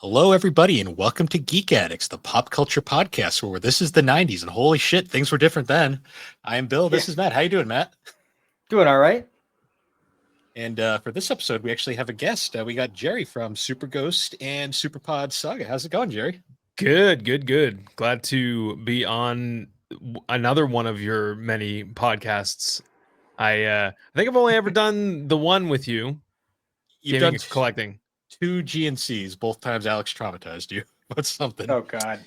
Hello, everybody, and welcome to Geek Addicts, the pop culture podcast where this is the 90s, and holy shit, things were different then. I am Bill. This is Matt. How you doing, Matt? Doing all right. And for this episode, we actually have a guest. We got Gerry from Super Ghost and SuperPod Saga. How's it going, Gerry? Good. Glad to be on another one of your many podcasts. I think I've only ever done the one with you. You've Gaming done collecting. 2 GNCs, both times Alex traumatized you. What's something? Oh, God. Man.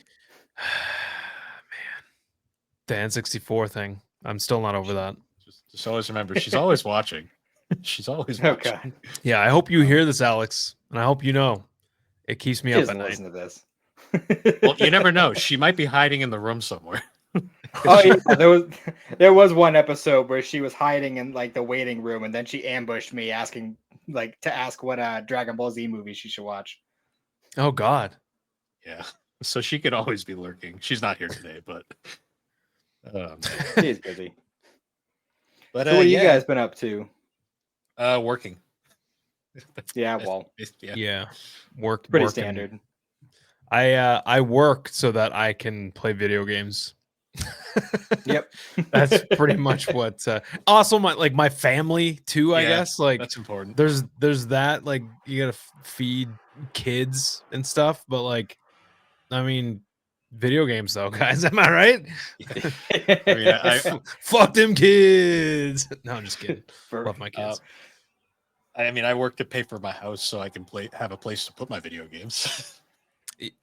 The N64 thing. I'm still not over that. Just always remember, she's always watching. She's always watching. Oh, God. Yeah, I hope you hear this, Alex. And I hope you know. It keeps me She up at doesn't night. listen to this. Well, you never know. She might be hiding in the room somewhere. Oh, yeah. There was one episode where she was hiding in like the waiting room, and then she ambushed me asking to ask what Dragon Ball Z movie she should watch. Oh, God. Yeah. So she could always be lurking. She's not here today, but She's busy. But So what have you guys been up to? Working. Yeah, well, Yeah. Working. pretty standard. I work so that I can play video games. Yep. That's pretty much what also my family too, I guess. Like that's important. There's that, like, you gotta feed kids and stuff, but like, I mean, video games though, guys, am I right? I mean, fuck them kids. No, I'm just kidding. Love my kids. I work to pay for my house so I can have a place to put my video games.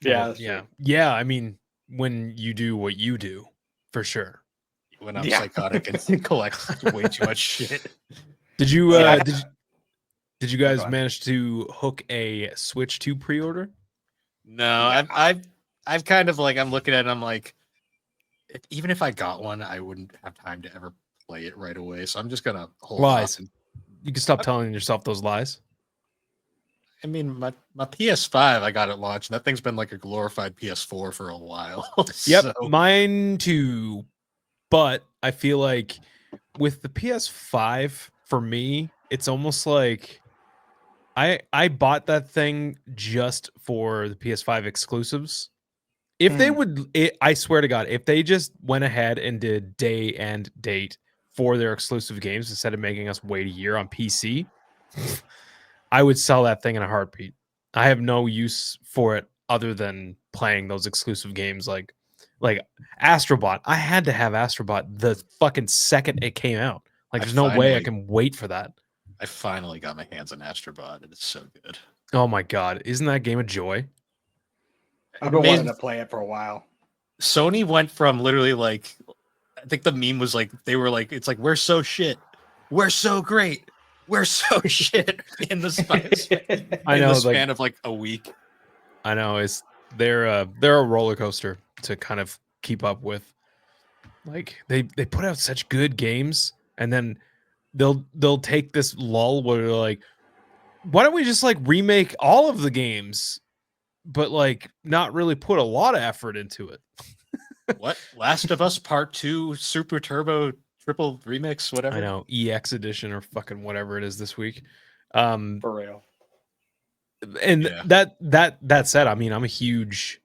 Yeah. I mean, when you do what you do, for sure. When I'm psychotic and collect way too much shit. Did you did you guys manage to hook a Switch 2 pre-order? No, I've kind of like, I'm looking at it, I'm like, even if I got one, I wouldn't have time to ever play it right away. So I'm just gonna hold lies. off. You can stop telling yourself those lies. I mean, my PS5, I got it launched. And that thing's been like a glorified PS4 for a while. Yep, So, mine too. But I feel like with the PS5, for me, it's almost like I bought that thing just for the PS5 exclusives. If they would, I swear to God, if they just went ahead and did day and date for their exclusive games instead of making us wait a year on PC, I would sell that thing in a heartbeat. I have no use for it other than playing those exclusive games like Astrobot. I had to have Astrobot the fucking second it came out. Like, there's no way I can wait for that. I finally got my hands on Astrobot, and it's so good. Oh my God. Isn't that game a joy? I've been wanting to play it for a while. Sony went from literally like, I think the meme was like, they were like, it's like, we're so shit. We're so great. We're so shit in the span of like a week. I know, they're a roller coaster to kind of keep up with. Like, they put out such good games, and then they'll take this lull where they're like, why don't we just like remake all of the games, but like not really put a lot of effort into it. What? Last of Us Part 2 Super Turbo Triple Remix, whatever. I know, EX edition or fucking whatever it is this week. For real. And that said, I mean, I'm a huge,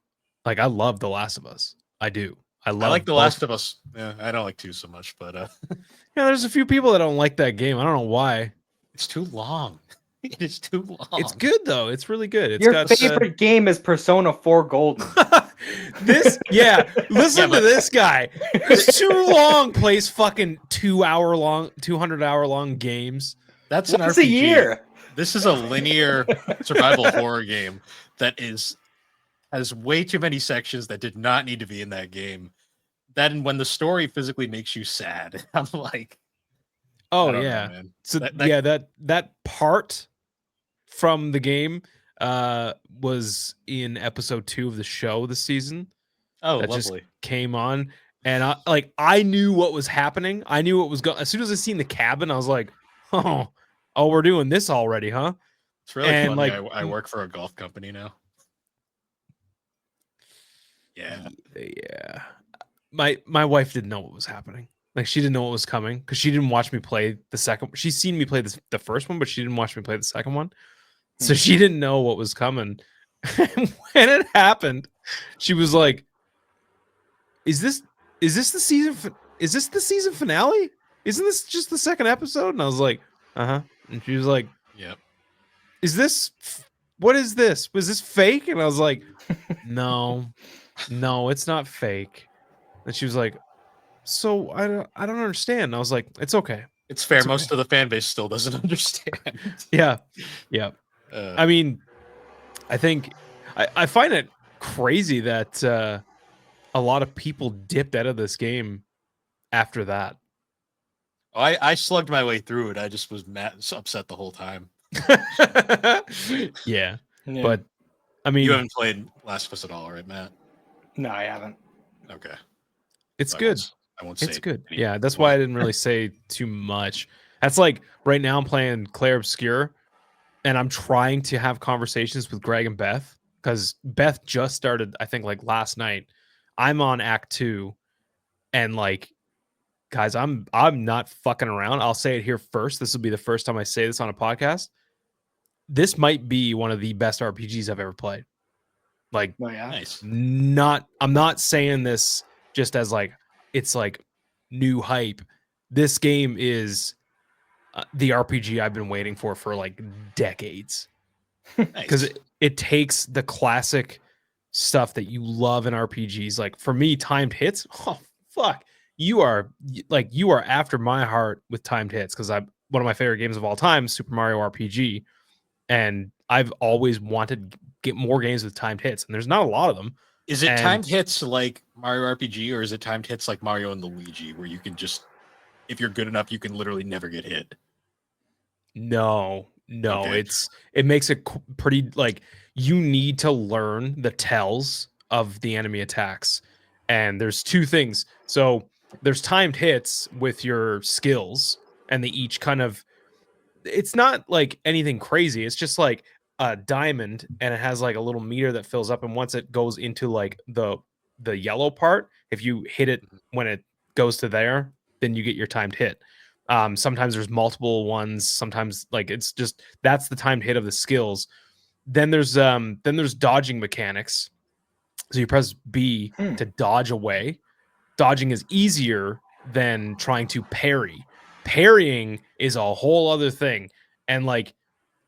like, I love The Last of Us. I do. I like The Last of Us. Yeah, I don't like 2 so much, but yeah, there's a few people that don't like that game. I don't know why. It's too long. It is too long. It's good though. It's really good. It's Your favorite game is Persona 4 Golden. Listen to this guy. It's too long. Plays fucking 200-hour long games. That's an Once RPG. a year. This is a linear survival horror game that has way too many sections that did not need to be in that game. Then when the story physically makes you sad, I'm like, oh know, yeah. man. So that part from the game was in episode 2 of the show this season. Oh, that lovely. Just came on, and I knew what was happening. I knew what was going. As soon as I seen the cabin, I was like, oh, we're doing this already, huh? It's really funny. Like, I work for a golf company now. Yeah. My wife didn't know what was happening. Like, she didn't know what was coming because she didn't watch me play the second. She's seen me play the first one, but she didn't watch me play the second one. So she didn't know what was coming. And when it happened, she was like, "Is this the season? Is this the season finale? Isn't this just the second episode?" And I was like, "Uh-huh." And she was like, Yep. "Is this? What is this? Was this fake?" And I was like, "No, it's not fake." And she was like, "So I don't understand." And I was like, "It's okay. It's fair. It's Most okay." of the fan base still doesn't understand. Yeah. I mean, I think I find it crazy that a lot of people dipped out of this game after that. I slugged my way through it. I just was upset the whole time. Yeah. But I mean, you haven't played Last of Us at all, right, Matt? No, I haven't. Okay. It's good. I won't say it's good. anymore. Yeah, that's why I didn't really say too much. That's like right now I'm playing Claire Obscure, and I'm trying to have conversations with Greg and Beth because Beth just started, I think, like last night. I'm on Act 2, and like, guys, I'm not fucking around. I'll say it here first. This will be the first time I say this on a podcast. This might be one of the best RPGs I've ever played. Like, Oh, yeah. Nice. I'm not saying this just as like it's like new hype. This game is the RPG I've been waiting for like decades. Because Nice. it takes the classic stuff that you love in RPGs. Like for me, timed hits. Oh fuck, you are after my heart with timed hits because I'm one of my favorite games of all time, Super Mario RPG, and I've always wanted to get more games with timed hits, and there's not a lot of them. Is it timed hits like Mario RPG, or is it timed hits like Mario and Luigi, where you can just, if you're good enough, you can literally never get hit? No, Okay. it makes it pretty like you need to learn the tells of the enemy attacks. And there's two things. So there's timed hits with your skills, and they each kind of, it's not like anything crazy. It's just like a diamond, and it has like a little meter that fills up, and once it goes into like the yellow part, if you hit it when it goes to there, then you get your timed hit. Sometimes there's multiple ones. Sometimes like it's just that's the timed hit of the skills. Then there's dodging mechanics. So you press B to dodge away. Dodging is easier than trying to parry. Parrying is a whole other thing. And like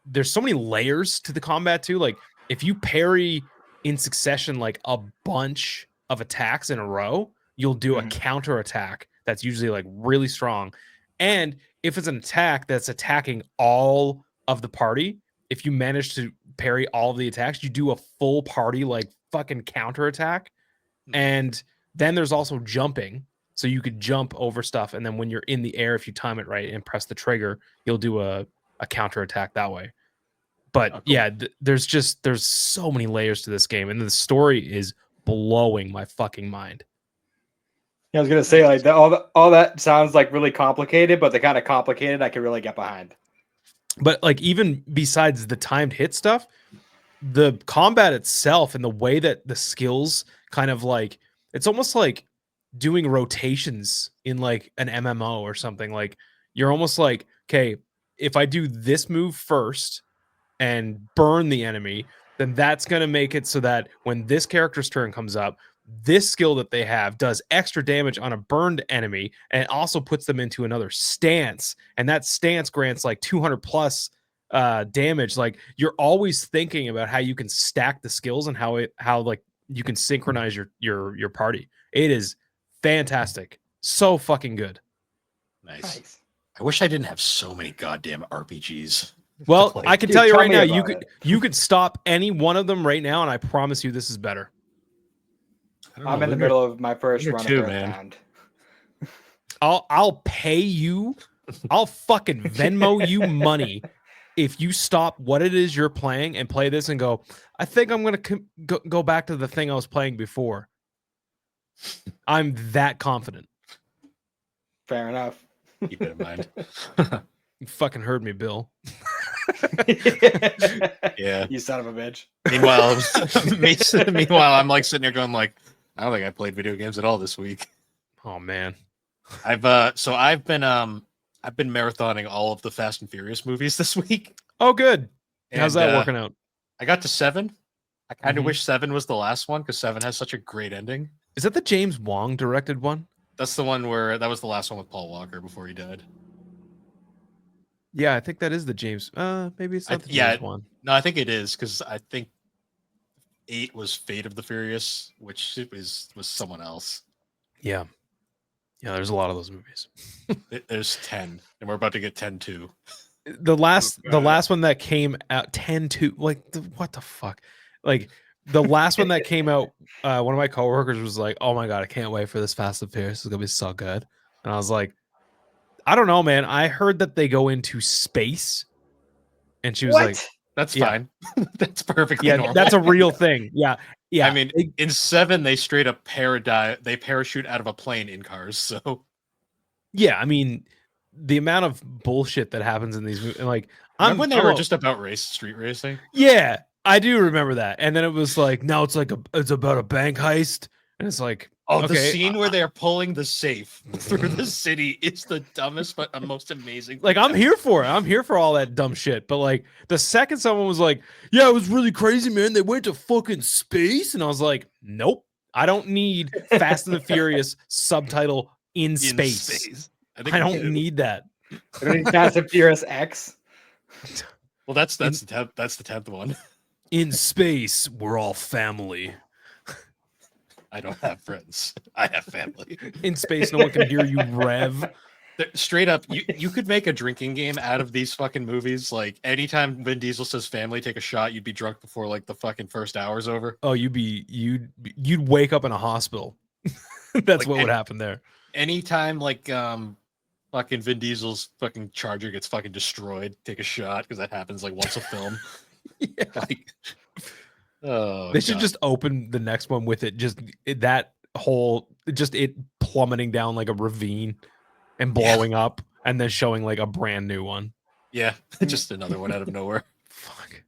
there's so many layers to the combat too. Like if you parry in succession like a bunch of attacks in a row, you'll do a counter attack that's usually like really strong. And if it's an attack that's attacking all of the party, if you manage to parry all of the attacks, you do a full party like fucking counter attack. And then there's also jumping. So you could jump over stuff, and then when you're in the air, if you time it right and press the trigger, you'll do a counter attack that way. But yeah, there's so many layers to this game, and the story is blowing my fucking mind. Yeah, I was gonna say like all that sounds like really complicated, but the kind of complicated I can really get behind. But like even besides the timed hit stuff, the combat itself and the way that the skills kind of like, it's almost like doing rotations in like an MMO or something. Like you're almost like, okay, if I do this move first and burn the enemy, then that's going to make it so that when this character's turn comes up, this skill that they have does extra damage on a burned enemy, and it also puts them into another stance, and that stance grants like 200 plus damage. Like you're always thinking about how you can stack the skills and how like you can synchronize your party. It is fantastic, so fucking good. Nice. I wish I didn't have so many goddamn RPGs. Well, I can tell you right now, you could stop any one of them right now, and I promise you this is better. I'm in the middle of my first run of Earthbound. I'll pay you. I'll fucking Venmo you money if you stop what it is you're playing and play this and go, I think I'm going to go back to the thing I was playing before. I'm that confident. Fair enough. Keep it in mind. You fucking heard me, Bill. Yeah. You son of a bitch. Meanwhile, I'm like sitting there going like, I don't think I played video games at all this week. Oh man. I've been marathoning all of the Fast and Furious movies this week. Oh good. How's that working out? I got to 7. I kind of wish 7 was the last one because 7 has such a great ending. Is that the James Wong directed one? That's the one where that was the last one with Paul Walker before he died. Yeah, I think that is the James. Maybe it's not the James one. No, I think it is because I think 8 was Fate of the Furious, which was someone else. Yeah, there's a lot of those movies. There's 10, and we're about to get 10 too. The last one that came out 10-2, like what the fuck? Like the last one that came out, one of my coworkers was like, "Oh my god, I can't wait for this Fast and Furious. It's gonna be so good." And I was like, "I don't know, man. I heard that they go into space." And she was like, "That's fine. That's perfectly normal. That's a real thing." Yeah. I mean, in 7, they straight up parachute out of a plane in cars. So, yeah, I mean, the amount of bullshit that happens in these movies, like, when they were just about street racing. Yeah, I do remember that. And then it was like, now it's like it's about a bank heist, and it's like, the scene where they are pulling the safe through the city is the dumbest but most amazing. Like, I'm here for it. I'm here for all that dumb shit. But like, the second someone was like, "Yeah, it was really crazy, man. They went to fucking space," and I was like, "Nope, I don't need Fast and the Furious subtitle in space. I don't need that. I don't need Fast and Furious X." Well, that's the 10th one. In space, we're all family. I don't have friends. I have family. In space, no one can hear you rev. Straight up, you could make a drinking game out of these fucking movies. Like, anytime Vin Diesel says family, take a shot, you'd be drunk before like the fucking first hour's over. Oh, you'd wake up in a hospital. That's like, what would happen there. Anytime like fucking Vin Diesel's fucking Charger gets fucking destroyed, take a shot, because that happens like once a film. Yeah. Like, they should just open the next one with it plummeting down like a ravine and blowing up, and then showing like a brand new one. Yeah, just another one out of nowhere. Fuck.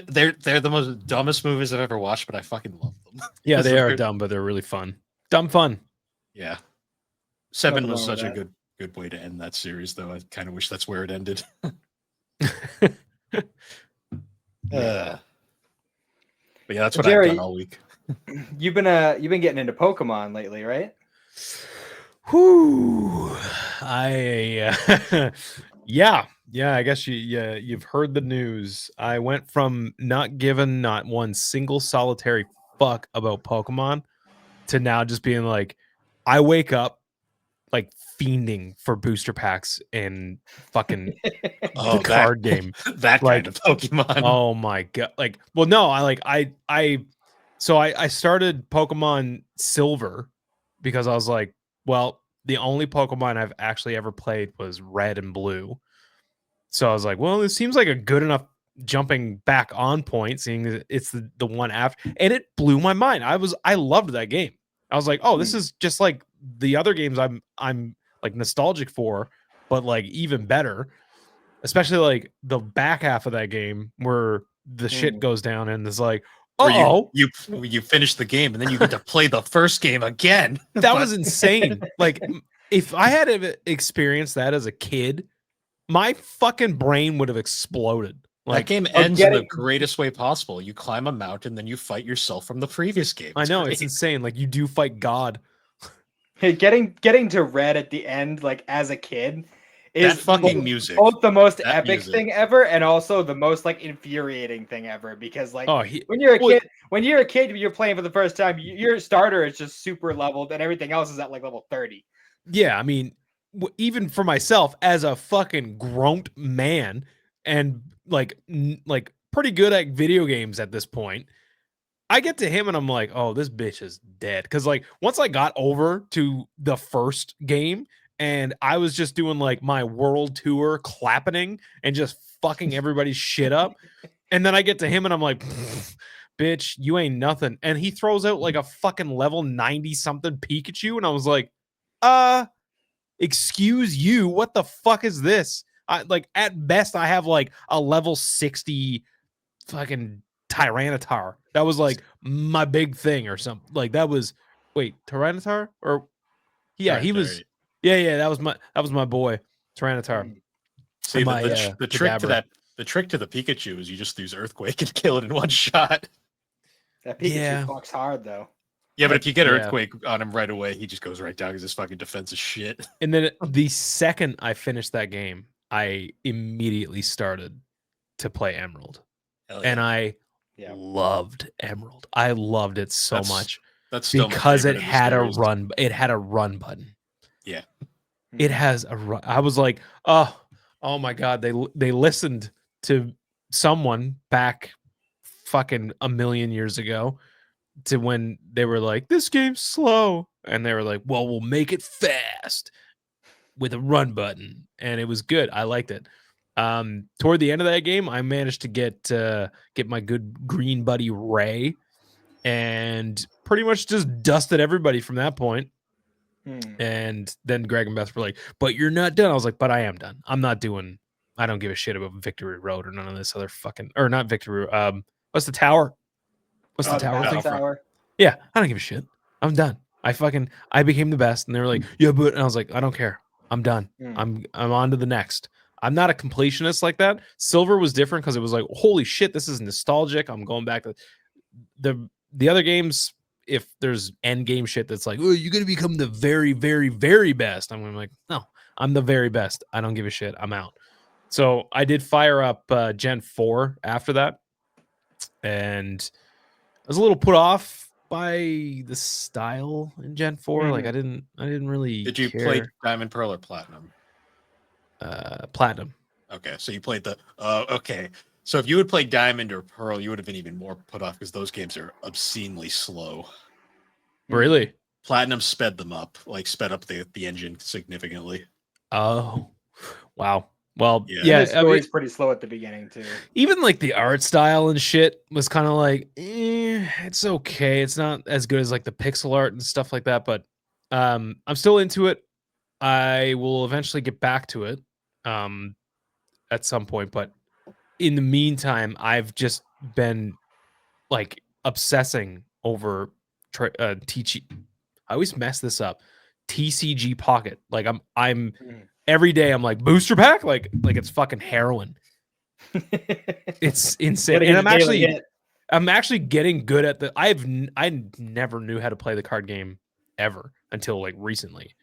They're the most dumbest movies I've ever watched, but I fucking love them. Yeah, they are dumb, but they're really fun. Dumb fun. Yeah. 7 was such a good way to end that series, though. I kind of wish that's where it ended. But yeah, that's what Gerry, I've done all week. You've been getting into Pokemon lately, right? Whoo! I guess you've heard the news. I went from not giving not one single solitary fuck about Pokemon to now just being like, I wake up like fiending for booster packs and fucking the card game. That like, kind of Pokemon. Oh my god! Like, well, no, I started Pokemon Silver because I was like, well, the only Pokemon I've actually ever played was Red and Blue. So I was like, well, it seems like a good enough jumping back on point, seeing that it's the one after, and it blew my mind. I loved that game. I was like, oh, this is just like the other games I'm like nostalgic for, but like even better. Especially like the back half of that game where the shit goes down and it's like, oh, you finish the game and then you get to play the first game again. That was insane. Like, if I had experienced that as a kid, my fucking brain would have exploded. Like, that game ends in the greatest way possible. You climb a mountain, then you fight yourself from the previous game. I know, it's insane. Like, you do fight God. Hey, getting to Red at the end, like as a kid, is that fucking music. Both the most epic thing ever, and also the most like infuriating thing ever. Because like when you're a kid, you're playing for the first time, your starter is just super leveled, and everything else is at like level 30. Yeah, I mean, even for myself as a fucking grown man and like pretty good at video games at this point, I get to him and I'm like, oh, this bitch is dead. Because like once I got over to the first game and I was just doing like my world tour clapping and just fucking everybody's shit up, and then I get to him and I'm like, bitch, you ain't nothing. And he throws out like a fucking level 90 something Pikachu, and I was like, excuse you, what the fuck is this? I like at best I have like a level 60 fucking Tyranitar. That was like my big thing or something. Like that was Tyranitar or yeah, he was that was my boy Tyranitar. See, the trick to the Pikachu is you just use Earthquake and kill it in one shot. That Pikachu fucks hard though. Yeah, but if you get Earthquake on him right away, he just goes right down because his fucking defense is shit. And then the second I finished that game, I immediately started to play Emerald. And I loved Emerald. I loved it so much. That's still because it had a run. It had a run button. Yeah, it has a run. I was like, oh my god! They listened to someone back fucking a million years ago to when they were like, this game's slow, and they were like, well, we'll make it fast with a run button, and it was good. I liked it. Toward the end of that game, I managed to get my good green buddy Ray, and pretty much just dusted everybody from that point. And then Greg and Beth were like, but you're not done. I was like, but I am done. I don't give a shit about Victory Road or none of this other fucking, or not Victory Road. What's the tower? What's the tower thing? Tower. Yeah, I don't give a shit. I'm done. I became the best. And they were like, yeah, but, and I was like, I don't care. I'm done. I'm on to the next. I'm not a completionist like that. Silver was different because it was like, holy shit, this is nostalgic. I'm going back to the other games. If there's end game shit that's like, oh, you're gonna become the very, very, very best, I'm like, no, I'm the very best. I don't give a shit. I'm out. So I did fire up Gen 4 after that, and I was a little put off by the style in Gen 4. Like I didn't really. Did you play Diamond, Pearl, or Platinum? Platinum. Okay, so you played the. Okay, so if you would play Diamond or Pearl, you would have been even more put off because those games are obscenely slow. Really? Platinum sped them up, like sped up the engine significantly. Oh, wow. Well, yeah, the story's pretty slow at the beginning too. Even like the art style and shit was kind of like, it's okay. It's not as good as like the pixel art and stuff like that, but I'm still into it. I will eventually get back to it at some point, but in the meantime, I've just been like obsessing over TCG. I always mess this up. TCG Pocket. Like I'm every day I'm like booster pack, like it's fucking heroin. It's insane. And I'm actually getting good at I never knew how to play the card game ever until like recently.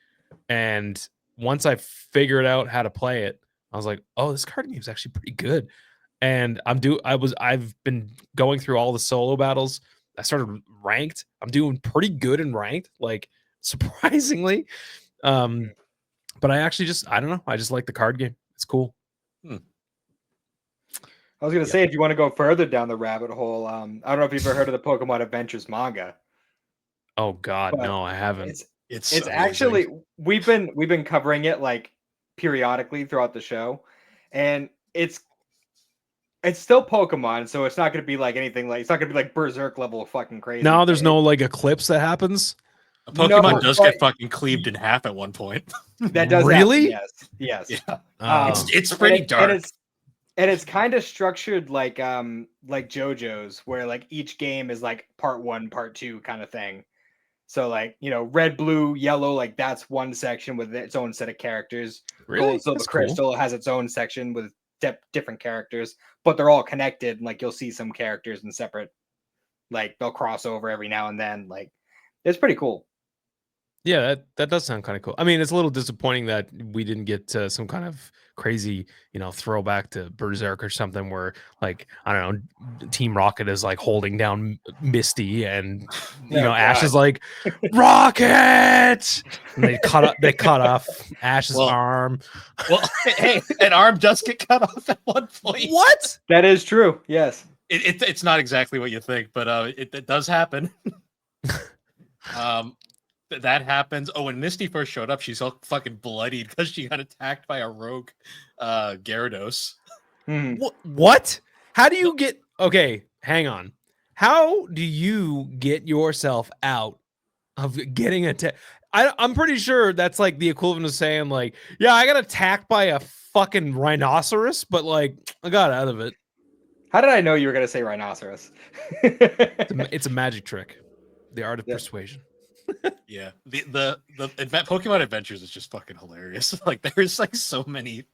And once I figured out how to play it, I was like, oh, this card game is actually pretty good. And I've been going through all the solo battles. I started ranked. I'm doing pretty good in ranked, like surprisingly. But I actually I don't know. I just like the card game. It's cool. I was gonna say, if you want to go further down the rabbit hole, I don't know if you've ever heard of the Pokemon Adventures manga. Oh God, no, I haven't. It's actually we've been covering it like periodically throughout the show, and it's still Pokemon, so it's not going to be like anything like, it's not going to be like Berserk level of fucking crazy. No, there's no like eclipse that happens. A Pokemon does get fucking cleaved in half at one point. That does really happen, yes. Yeah. It's pretty dark. And it's kind of structured like JoJo's, where like each game is like part 1, part 2 kind of thing. So like, red, blue, yellow, like that's one section with its own set of characters. Really? Gold, silver, crystal has its own section with different characters, but they're all connected. And like you'll see some characters in separate, like they'll cross over every now and then. Like it's pretty cool. Yeah, that does sound kind of cool. I mean, it's a little disappointing that we didn't get some kind of crazy, throwback to Berserk or something where, like, I don't know, Team Rocket is like holding down Misty, and Ash is like, Rocket, and they cut off Ash's arm. Well, hey, an arm does get cut off at one point. What? That is true. Yes, it's not exactly what you think, but it does happen. That happens. Oh, when Misty first showed up, she's all fucking bloodied because she got attacked by a rogue Gyarados. What? How do you get... Okay, hang on. How do you get yourself out of getting attacked? I'm pretty sure that's like the equivalent of saying like, yeah, I got attacked by a fucking rhinoceros, but like, I got out of it. How did I know you were going to say rhinoceros? It's a magic trick. The art of persuasion. Yeah, the Pokemon Adventures is just fucking hilarious. Like there's like so many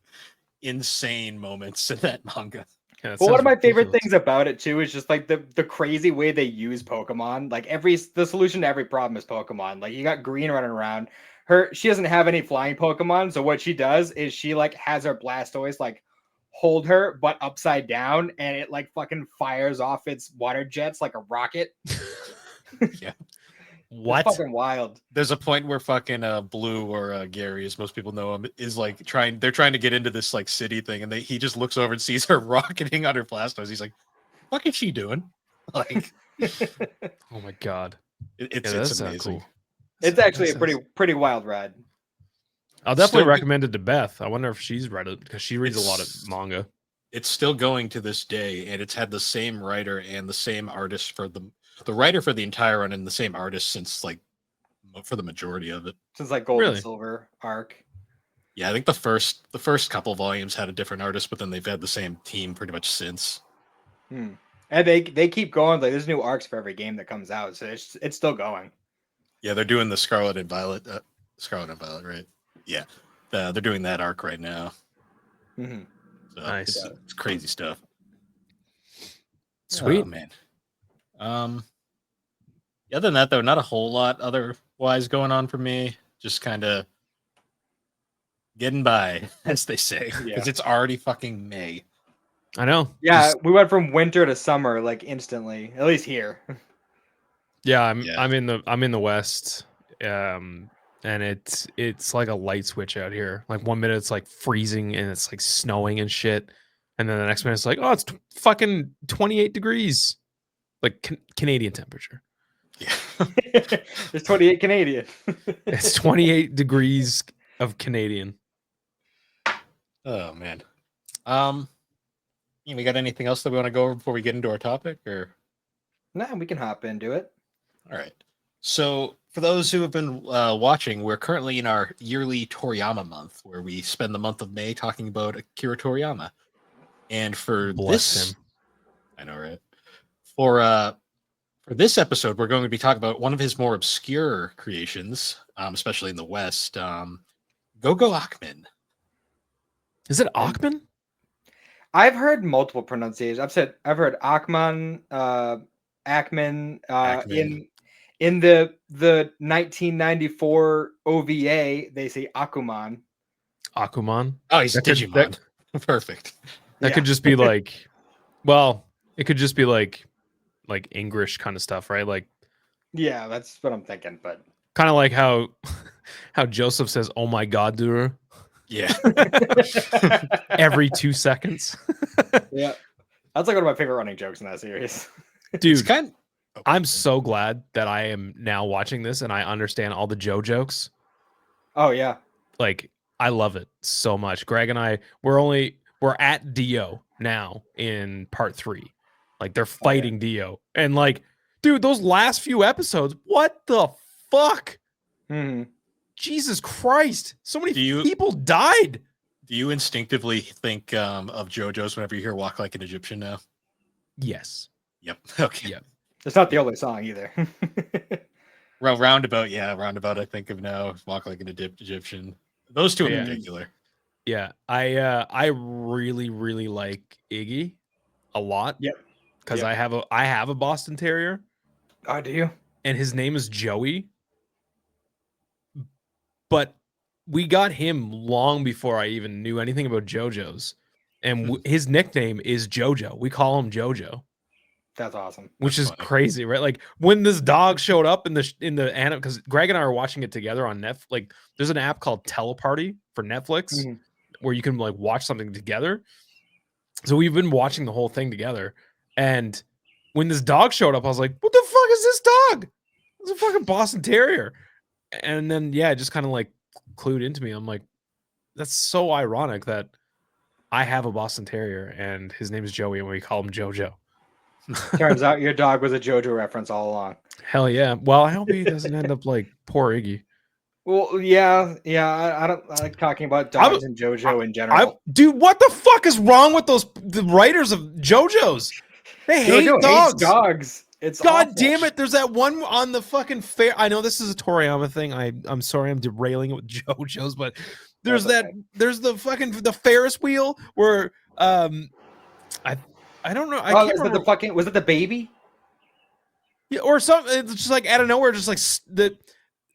insane moments in that manga. Yeah, well, one of my favorite things about it too is just like the crazy way they use Pokemon. Like the solution to every problem is Pokemon. Like you got Green running around. She doesn't have any flying Pokemon, so what she does is she like has her Blastoise like hold her but upside down, and it like fucking fires off its water jets like a rocket. Yeah. What? It's fucking wild. There's a point where fucking Blue or Gerry, as most people know him, is like they're trying to get into this like city thing, and he just looks over and sees her rocketing on her Blastoise. He's like, "What is she doing?" Like, oh my god, it's amazing. Cool. It's actually a pretty wild ride. I'll definitely recommend it to Beth. I wonder if she's read it because she reads a lot of manga. It's still going to this day, and it's had the same writer and the same artist for the writer for the entire run, and the same artist since like for the majority of it. Since like Gold and Silver arc. Yeah, I think the first couple volumes had a different artist, but then they've had the same team pretty much since. And they keep going. Like there's new arcs for every game that comes out, so it's still going. Yeah, they're doing the Scarlet and Violet, right? Yeah, they're doing that arc right now. Mm-hmm. So nice, it's crazy stuff. Sweet, man. Other than that, though, not a whole lot otherwise going on for me. Just kind of getting by, as they say, because it's already fucking May. I know. Yeah, we went from winter to summer like instantly. At least here. Yeah, I'm in the West, and it's like a light switch out here. Like 1 minute it's like freezing and it's like snowing and shit, and then the next minute it's like, oh, it's fucking 28 degrees, like Canadian temperature. Yeah, it's 28 Canadian. It's 28 degrees of Canadian. Oh man. We got anything else that we want to go over before we get into our topic, or? No, we can hop into it. All right. So, for those who have been watching, we're currently in our yearly Toriyama month, where we spend the month of May talking about Akira Toriyama. And for this, I know, right? For this episode, we're going to be talking about one of his more obscure creations, especially in the West. Go Go Ackman. Is it Ackman? I've heard multiple pronunciations. I've heard Ackman, Ackman. In the 1994 OVA, they say Akuman. Akuman. Oh, he's Digimon. Perfect. That could just be like, well, it could just be like English kind of stuff, right? Like, yeah, that's what I'm thinking. But kind of like how Joseph says, "Oh my God, dude." Yeah. Every 2 seconds. Yeah. That's like one of my favorite running jokes in that series. Dude, I'm so glad that I am now watching this and I understand all the Joe jokes. Oh yeah. Like, I love it so much. Greg and I, we're at Dio now in part 3. Like, they're fighting Dio. And like, dude, those last few episodes, what the fuck? Mm-hmm. Jesus Christ. So many people died. Do you instinctively think of JoJo's whenever you hear Walk Like an Egyptian now? Yes. Yep. Okay. Yep. It's not the only song either. Well, Roundabout, I think of now. Walk Like an Egyptian. Those two in particular. Yeah. I really, really like Iggy a lot. Yep. Because I have a Boston Terrier. Oh, do you? And his name is Joey. But we got him long before I even knew anything about JoJo's. And his nickname is JoJo. We call him JoJo. That's awesome. Which is crazy, right? Like when this dog showed up in the anime, because Greg and I are watching it together on Netflix. Like there's an app called Teleparty for Netflix where you can like watch something together. So we've been watching the whole thing together. And when this dog showed up, I was like, what the fuck is this dog? It's a fucking Boston Terrier. And then, it just kind of like clued into me. I'm like, that's so ironic that I have a Boston Terrier and his name is Joey and we call him JoJo. Turns out your dog was a JoJo reference all along. Hell yeah. Well, I hope he doesn't end up like poor Iggy. Well, yeah. I like talking about dogs and JoJo in general. Dude, what the fuck is wrong with the writers of JoJo's? They hate dogs. Hates dogs. It's God awful. damn it. There's that one on the fucking fair. I know this is a Toriyama thing. I'm sorry I'm derailing it with JoJo's, but there's the fucking the Ferris wheel where I don't know. I can't remember. Was it the baby? Yeah, or something. It's just like out of nowhere, just like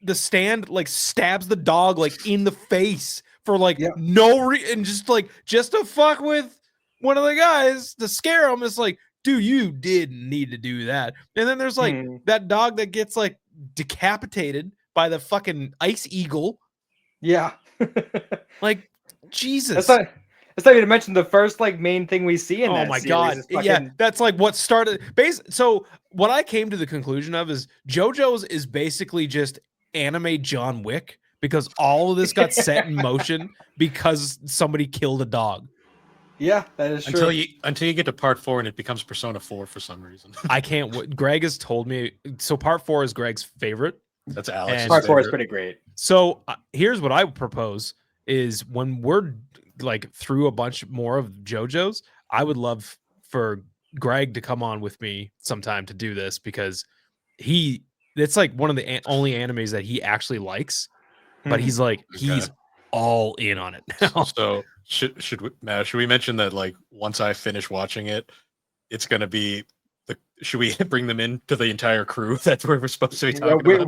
the stand like stabs the dog like in the face for like no reason, just to fuck with one of the guys to scare him. It's like, dude, you didn't need to do that. And then there's like that dog that gets like decapitated by the fucking ice eagle. Yeah. Like, Jesus. That's not even to mention the first like main thing we see in that my series. God. Yeah, that's like what started so what I came to the conclusion of is JoJo's is basically just anime John Wick, because all of this got set in motion because somebody killed a dog. Yeah, that is true. Until you get to part 4 and it becomes Persona 4 for some reason. I can't. Greg has told me. So part 4 is Greg's favorite. That's Alex's part 4 favorite. is pretty great. So here's what I would propose: is when we're like through a bunch more of JoJo's, I would love for Greg to come on with me sometime to do this, because it's like one of the only animes that he actually likes, but he's like he's all in on it now. So should we mention that like once I finish watching it, it's gonna be should we bring them in to the entire crew that we're supposed to be talking about?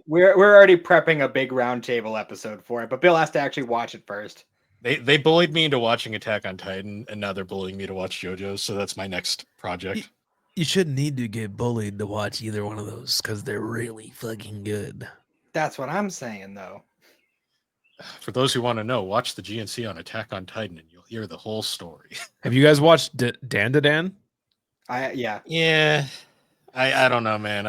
We're already prepping a big roundtable episode for it, but Bill has to actually watch it first. They bullied me into watching Attack on Titan, and now they're bullying me to watch JoJo's, so that's my next project. You shouldn't need to get bullied to watch either one of those, because they're really fucking good. That's what I'm saying, though. For those who want to know, watch the GNC on Attack on Titan, and you'll hear the whole story. Have you guys watched Dan to Dan? Yeah. I don't know, man.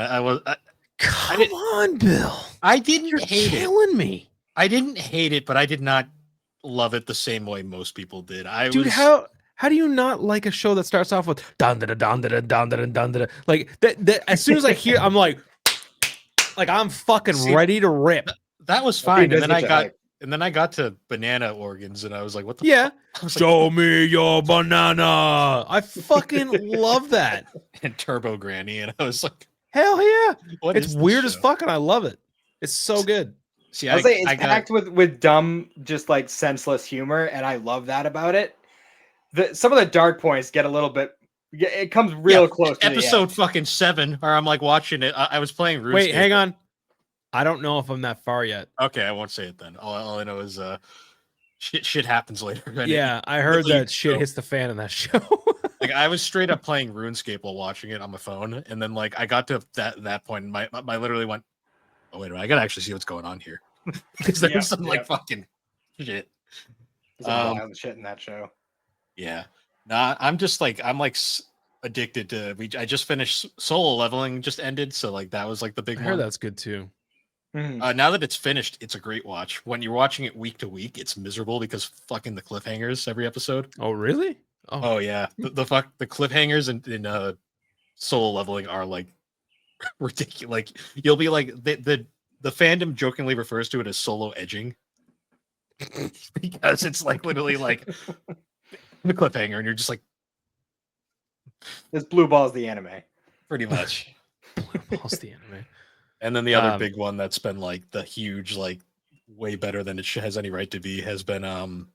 Come on, Bill. I didn't You're hate killing me. I didn't hate it, but I did not love it the same way most people did. How do you not like a show that starts off with dun da da dun da da dun da da dun da da? Like that as soon as I hear, I'm like I'm fucking ready to rip. That was fine, and then I got to banana organs, and I was like, "What the?" Yeah, show me your banana. I fucking love that. And Turbo Granny, and I was like, "Hell yeah!" It's weird as fuck, and I love it. It's so good. See, I'll say it's packed with dumb, just like senseless humor, and I love that about it. Some of the dark points get a little bit. It comes real close. To episode fucking 7, or I'm like watching it. I was playing RuneScape. Wait, hang on. I don't know if I'm that far yet. Okay, I won't say it then. All I know is shit happens later. Yeah, I heard that shit hits the fan in that show. Like I was straight up playing RuneScape while watching it on my phone, and then like I got to that point, and my literally went, "Oh wait a minute, I gotta actually see what's going on here," because there's some like fucking shit. Wild shit in that show. Yeah, nah, I'm addicted to. I just finished Solo Leveling, just ended, so like that was like the big one. I heard that's good too. Now that it's finished, it's a great watch. When you're watching it week to week, it's miserable because fucking the cliffhangers every episode. Oh really? Oh yeah, the cliffhangers in Solo Leveling are like ridiculous. Like you'll be like the fandom jokingly refers to it as solo edging because it's like literally like the cliffhanger, and you're just like, "This Blue Ball's the anime," pretty much. Blue Ball's the anime. And then the other big one that's been like the huge, like way better than it has any right to be, has been the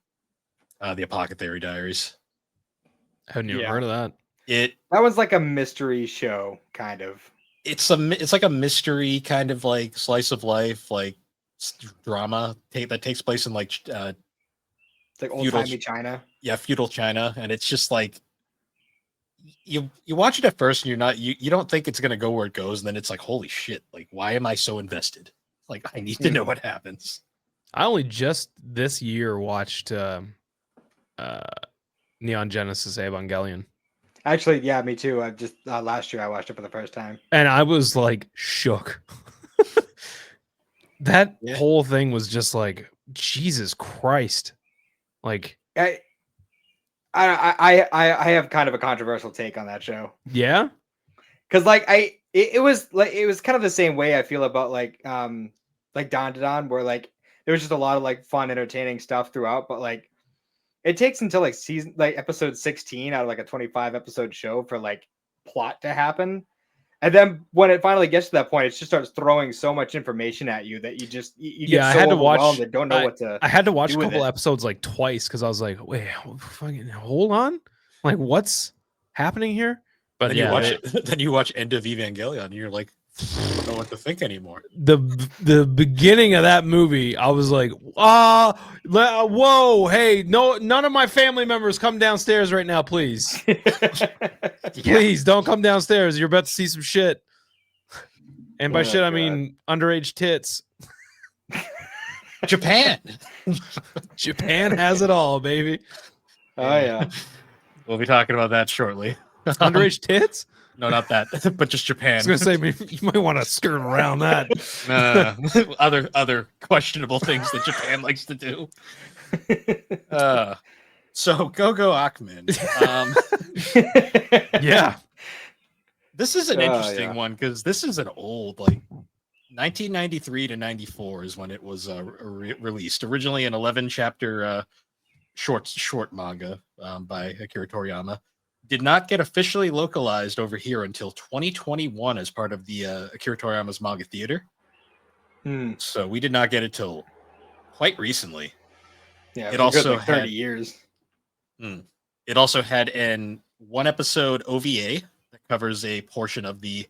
Apothecary Diaries. I hadn't even heard of that. That was like a mystery show, kind of. It's like a mystery kind of like slice of life, like drama that takes place in like it's like old-timey China. Yeah, feudal China, and it's just like you watch it at first, and you don't think it's gonna go where it goes, and then it's like, holy shit! Like, why am I so invested? Like, I need to know what happens. I only just this year watched Neon Genesis Evangelion. Actually, yeah, me too. I just last year I watched it for the first time, and I was like shook. That whole thing was just like, Jesus Christ! Like, I have kind of a controversial take on that show. Yeah, because like it was kind of the same way I feel about like Don to Don, where like there was just a lot of like fun, entertaining stuff throughout, but like it takes until like episode 16 out of like a 25 episode show for like plot to happen. And then when it finally gets to that point, it just starts throwing so much information at you that you get so I had to watch. That don't know what to. I had to watch a couple episodes like twice because I was like, wait, fucking hold on. Like, what's happening here? But then yeah, you watch it. Then you watch End of Evangelion, and you're like, I don't know what to think anymore. The beginning of that movie, I was like, whoa, hey, no, none of my family members come downstairs right now, please. Please don't come downstairs. You're about to see some shit. And by shit, I mean underage tits. Japan. Japan has it all, baby. Oh yeah. We'll be talking about that shortly. Underage tits? No, not that, but just Japan. I was gonna say you might want to skirt around that. No. Other questionable things that Japan likes to do. So Go Go Ackman. Yeah. This is an interesting one because this is an old, like 1993 to 94 is when it was released. Originally an 11-chapter short manga by Akira Toriyama. Did not get officially localized over here until 2021 as part of the Akira Toriyama's manga theater. So we did not get it till quite recently. Yeah, it also like 30 years. It also had an 1-episode OVA that covers a portion of the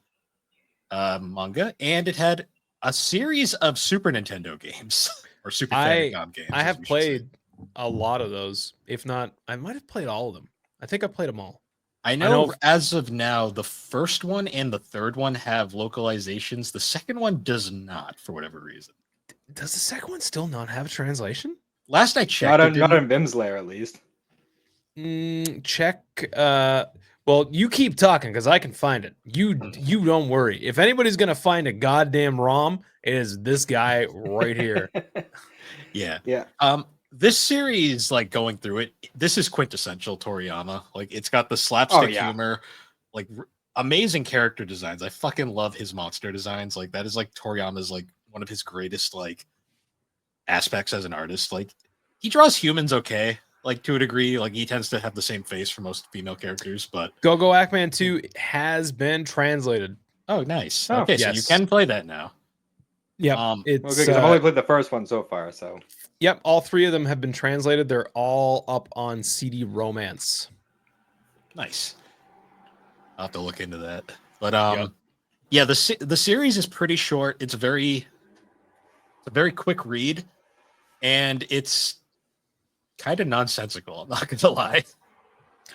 manga, and it had a series of Super Nintendo games or Super Famicom games. I have played a lot of those. If not, I might have played all of them. I think I played them all. I know as of now, the first one and the third one have localizations. The second one does not, for whatever reason. Does the second one still not have a translation? Last I checked, not in Vim's Lair, at least. Check. Well, you keep talking because I can find it. You don't worry. If anybody's gonna find a goddamn ROM, it is this guy right here. Yeah. Yeah. This series, like going through it, this is quintessential Toriyama. Like it's got the slapstick humor, like amazing character designs. I fucking love his monster designs. Like that is like Toriyama's like one of his greatest like aspects as an artist. Like he draws humans okay, like to a degree. Like he tends to have the same face for most female characters. But Go Go Ackman 2 has been translated. Oh, nice. Okay, yes. So you can play that now. Yep. It's because I've only played the first one so far. So yep, all 3 of them have been translated. They're all up on CD Romance. Nice. I'll have to look into that. But yeah, the series is pretty short. It's a very quick read, and it's kind of nonsensical. I'm not gonna lie.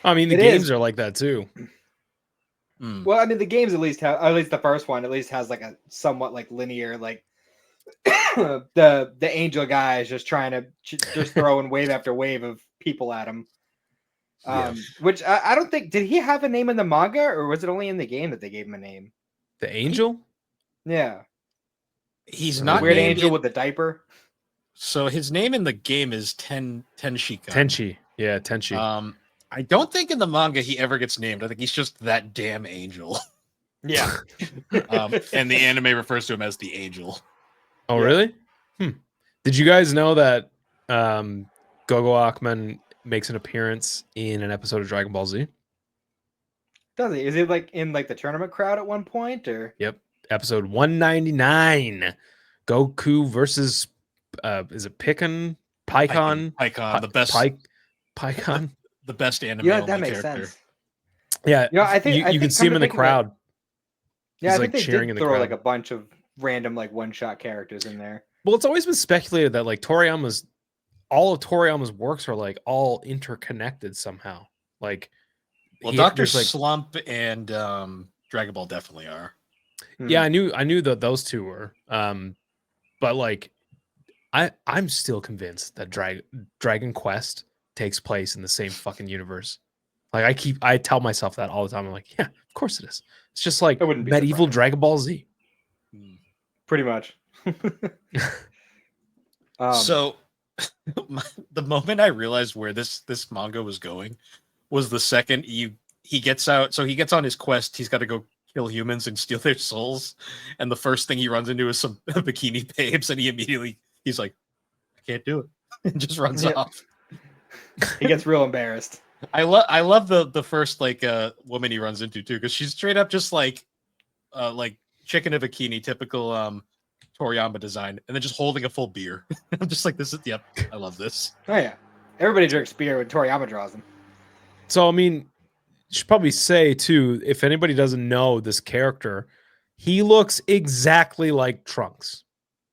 I mean, the games are like that too. Well, I mean, the games at least the first one at least has like a somewhat like linear, like the angel guy is just trying to just throwing wave after wave of people at him. Which I don't think, did he have a name in the manga, or was it only in the game that they gave him a name? The angel? Yeah. He's not weird angel with the diaper. So his name in the game is Tenshi. Yeah, Tenshi. I don't think in the manga he ever gets named. I think he's just that damn angel. Yeah. And the anime refers to him as the angel. Oh, really? Did you guys know that Go Go Ackman makes an appearance in an episode of Dragon Ball Z? Does he? Is he like in like the tournament crowd at one point, or? Yep. Episode 199. Goku versus is it Pikkon? Pikkon, the best Pikkon. The best anime. Yeah, that makes sense. Yeah, I think you can see him in the crowd. Yeah, I think they did throw like a bunch of random like one-shot characters in there. Well, it's always been speculated that like all of Toriyama's works are like all interconnected somehow. Like, well, Dr. Slump and Dragon Ball definitely are. Yeah, I knew that those two were. But like, I'm still convinced that Dragon Quest takes place in the same fucking universe. Like I tell myself that all the time. I'm like, yeah, of course it is. It's just like medieval Dragon Ball Z. Pretty much. So the moment I realized where this manga was going was the second he gets out. So he gets on his quest. He's got to go kill humans and steal their souls. And the first thing he runs into is some bikini babes, and he's like, I can't do it, and just runs off. He gets real embarrassed. I love the first like woman he runs into too, because she's straight up just like chick in a bikini, typical Toriyama design, and then just holding a full beer. I'm just like, I love this. Oh yeah, everybody drinks beer when Toriyama draws them. So I mean, should probably say too, if anybody doesn't know this character, he looks exactly like Trunks.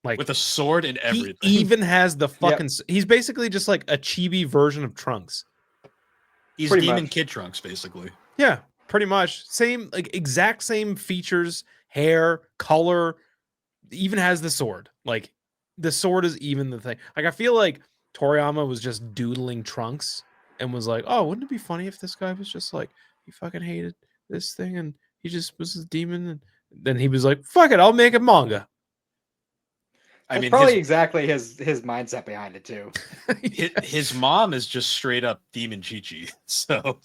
Like with a sword and everything. He even has the fucking he's basically just like a chibi version of Trunks. He's pretty Demon Kid Trunks, basically. Yeah, pretty much. Same, like exact same features, hair, color, even has the sword. Like the sword is even the thing. Like I feel like Toriyama was just doodling Trunks and was like, oh, wouldn't it be funny if this guy was just like, he fucking hated this thing and he just was a demon, and then he was like, fuck it, I'll make a manga. I mean, probably exactly his mindset behind it too. his mom is just straight up Demon Chi-Chi. So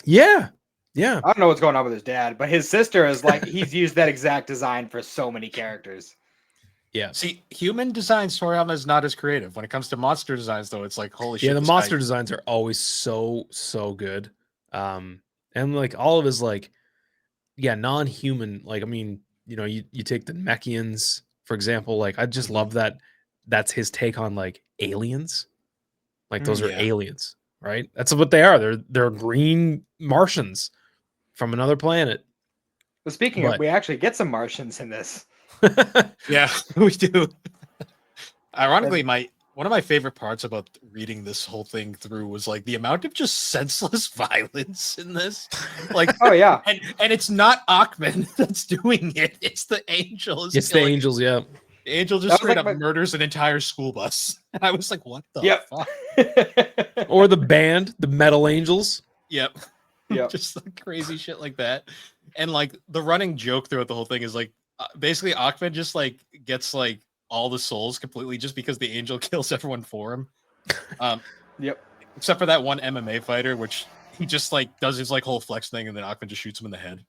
yeah. I don't know what's going on with his dad, but his sister is like, he's used that exact design for so many characters. Yeah. See, human designs, Toriyama is not as creative. When it comes to monster designs, though, it's like, holy shit. Yeah, the monster designs are always so good. And like all of his like, non-human, like, I mean, you know, you take the Mechians, for example, like I just love that that's his take on like aliens. Like those are aliens, right? That's what they are. They're green Martians from another planet. Well, speaking of, we actually get some Martians in this. Yeah, we do. Ironically, one of my favorite parts about reading this whole thing through was like the amount of just senseless violence in this. Like, oh yeah, and it's not Ackman that's doing it; it's the angels. It's the angels, yeah. The angel just straight up murders an entire school bus, and I was like, "What the fuck?" Or the band, the Metal Angels. Yep. Just like crazy shit like that, and like the running joke throughout the whole thing is like. Basically, Ackman just like gets like all the souls completely just because the angel kills everyone for him. Except for that one MMA fighter, which he just like does his like whole flex thing, and then Ackman just shoots him in the head.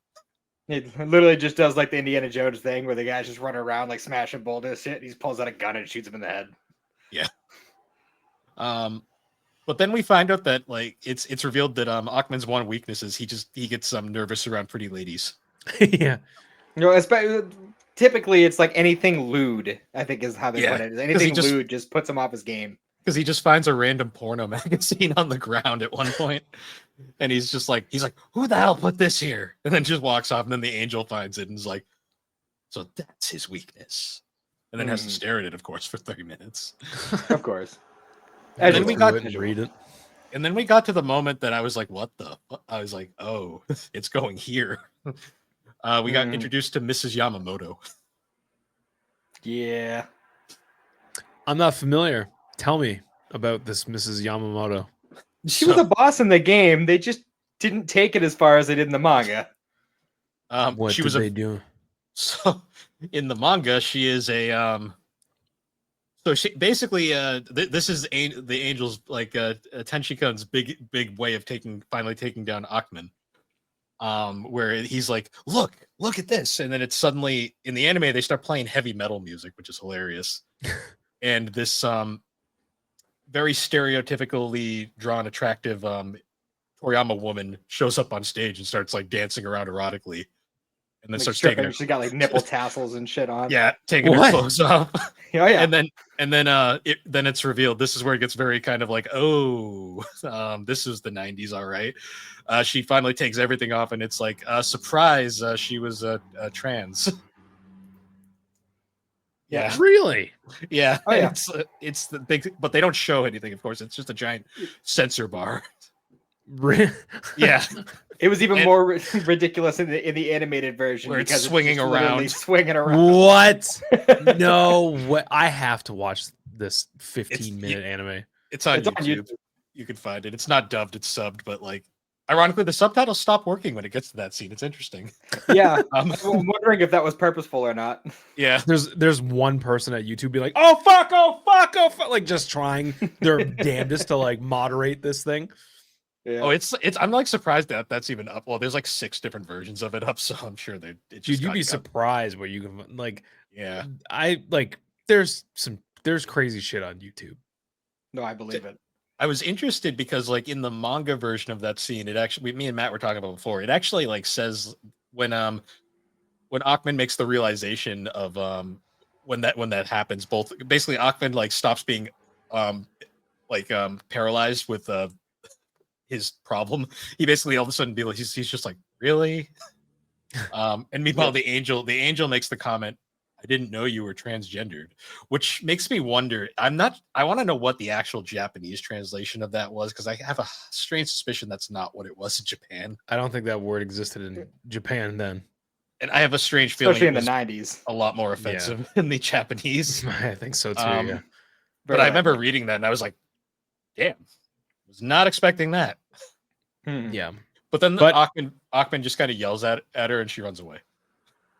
It literally just does like the Indiana Jones thing where the guy's just running around like smashing boulders shit. He pulls out a gun and shoots him in the head. Yeah. But then we find out that like it's revealed that Ackman's one weakness is he gets nervous around pretty ladies. Yeah. You know, typically it's like anything lewd, I think is how they put it. Anything lewd just puts him off his game. Because he just finds a random porno magazine on the ground at one point, and he's like, who the hell put this here? And then just walks off, and then the angel finds it and is like, so that's his weakness. And then has to stare at it, of course, for 30 minutes. Of course. And then we got to read it. And then we got to the moment that I was like, what the? I was like, oh, it's going here. We got introduced to Mrs. Yamamoto. Yeah. I'm not familiar. Tell me about this Mrs. Yamamoto. She was a boss in the game. They just didn't take it as far as they did in the manga. What did they do? So in the manga, she is a so she basically this is the angel's like Tenshikun's big way of finally taking down Ackman. Where he's like, look at this, and then it's suddenly in the anime they start playing heavy metal music, which is hilarious. And this very stereotypically drawn attractive Toriyama woman shows up on stage and starts like dancing around erotically, and then starts taking she got like nipple tassels and shit on. Yeah, taking her clothes off. Oh yeah. And then it's revealed. This is where it gets very kind of like, this is the 90s, all right. She finally takes everything off, and it's like surprise. She was trans. Yeah. Really? Yeah. Oh, yeah. It's the big, but they don't show anything. Of course, it's just a giant censor bar. Yeah. It was even more ridiculous in the animated version where because it's swinging around. What? No, what? I have to watch this 15-minute anime. It's on YouTube. You can find it. It's not dubbed; it's subbed. But like, ironically, the subtitles stop working when it gets to that scene. It's interesting. Yeah, I'm wondering if that was purposeful or not. Yeah, there's one person at YouTube be like, oh fuck, like just trying their damnedest to like moderate this thing. Yeah. Oh, it's. I'm like surprised that that's even up. Well, there's like 6 different versions of it up, so I'm sure they. Dude, you'd be surprised where you can like. Yeah, I like. There's crazy shit on YouTube. No, I believe it. I was interested because like in the manga version of that scene, it actually me and Matt were talking about before. It actually like says when Ackman makes the realization of when that happens, both basically Ackman like stops being paralyzed with his problem. He basically all of a sudden he's just like, really? And meanwhile, the angel makes the comment, I didn't know you were transgendered, which makes me wonder. I want to know what the actual Japanese translation of that was, because I have a strange suspicion that's not what it was in Japan. I don't think that word existed in Japan then. And I have a strange feeling, especially in the 90s, a lot more offensive in the Japanese. I think so too. Yeah. But I remember reading that and I was like, damn, was not expecting that. Yeah. But then Ackman just kind of yells at her and she runs away.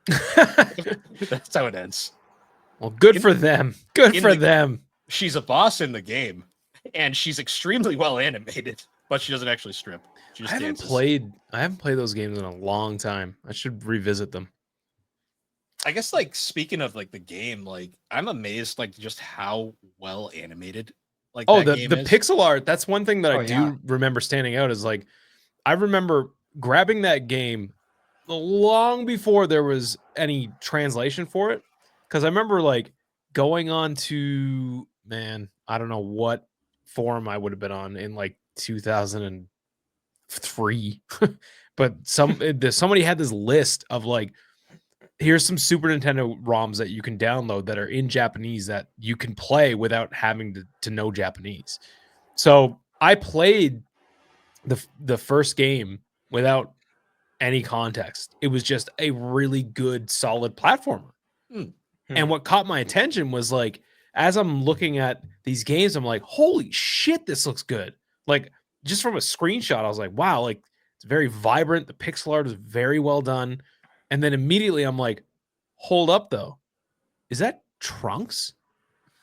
That's how it ends. Well, good for them. Good for them. She's a boss in the game, and she's extremely well animated, but she doesn't actually strip. She just dances. I haven't played those games in a long time. I should revisit them. I guess, like, speaking of like the game, like, I'm amazed like just how well animated like the pixel art. That's one thing that I do remember standing out is like I remember grabbing that game long before there was any translation for it, because I remember like going on to, man, I don't know what forum I would have been on in like 2003 but somebody had this list of like, here's some Super Nintendo ROMs that you can download that are in Japanese that you can play without having to know Japanese. So I played the first game without any context. It was just a really good, solid platformer. And what caught my attention was like, as I'm looking at these games, I'm like, holy shit, this looks good. Like, just from a screenshot, I was like, wow, like, it's very vibrant. The pixel art is very well done. And then immediately I'm like, hold up though. Is that Trunks?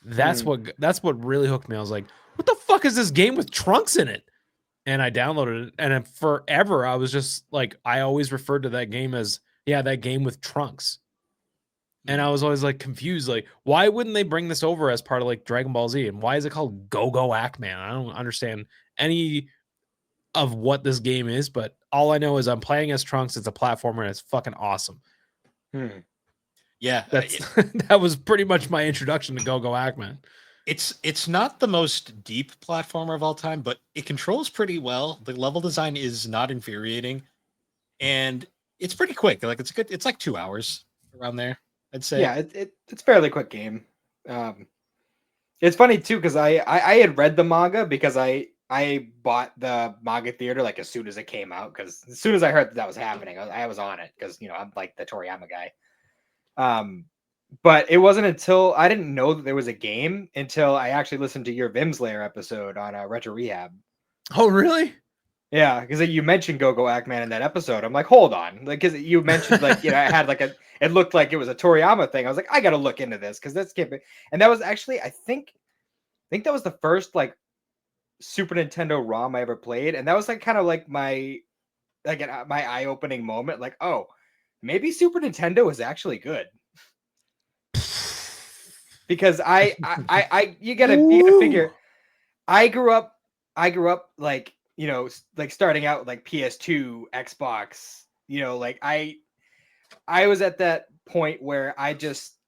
That's what really hooked me. I was like, what the fuck is this game with Trunks in it? And I downloaded it, and forever I was just like, I always referred to that game as, that game with Trunks. And I was always like confused, like, why wouldn't they bring this over as part of like Dragon Ball Z? And why is it called Go Go Ackman? I don't understand any of what this game is, but all I know is I'm playing as Trunks. It's a platformer and it's fucking awesome. Yeah, that was pretty much my introduction to Go Go Ackman. It's not the most deep platformer of all time, but it controls pretty well. The level design is not infuriating, and it's pretty quick. Like, it's good. It's like 2 hours around there, I'd say. Yeah, it's a fairly quick game. It's funny too because I had read the manga because I bought the manga theater like as soon as it came out, because as soon as I heard that was happening, I was on it because I'm like the Toriyama guy. But it wasn't until I didn't know that there was a game until I actually listened to your Vimslayer episode on Retro Rehab. Oh, really? Yeah, because you mentioned Go Go Ackman in that episode. I'm like, hold on, like, because you mentioned like, I had like it looked like it was a Toriyama thing. I was like, I got to look into this because that's can't be. And that was actually, I think that was the first like Super Nintendo ROM I ever played, and that was like kind of like my eye-opening moment. Like, oh, maybe Super Nintendo is actually good. Because you gotta figure, I grew up like, like starting out like PS2, Xbox, like I was at that point where I just.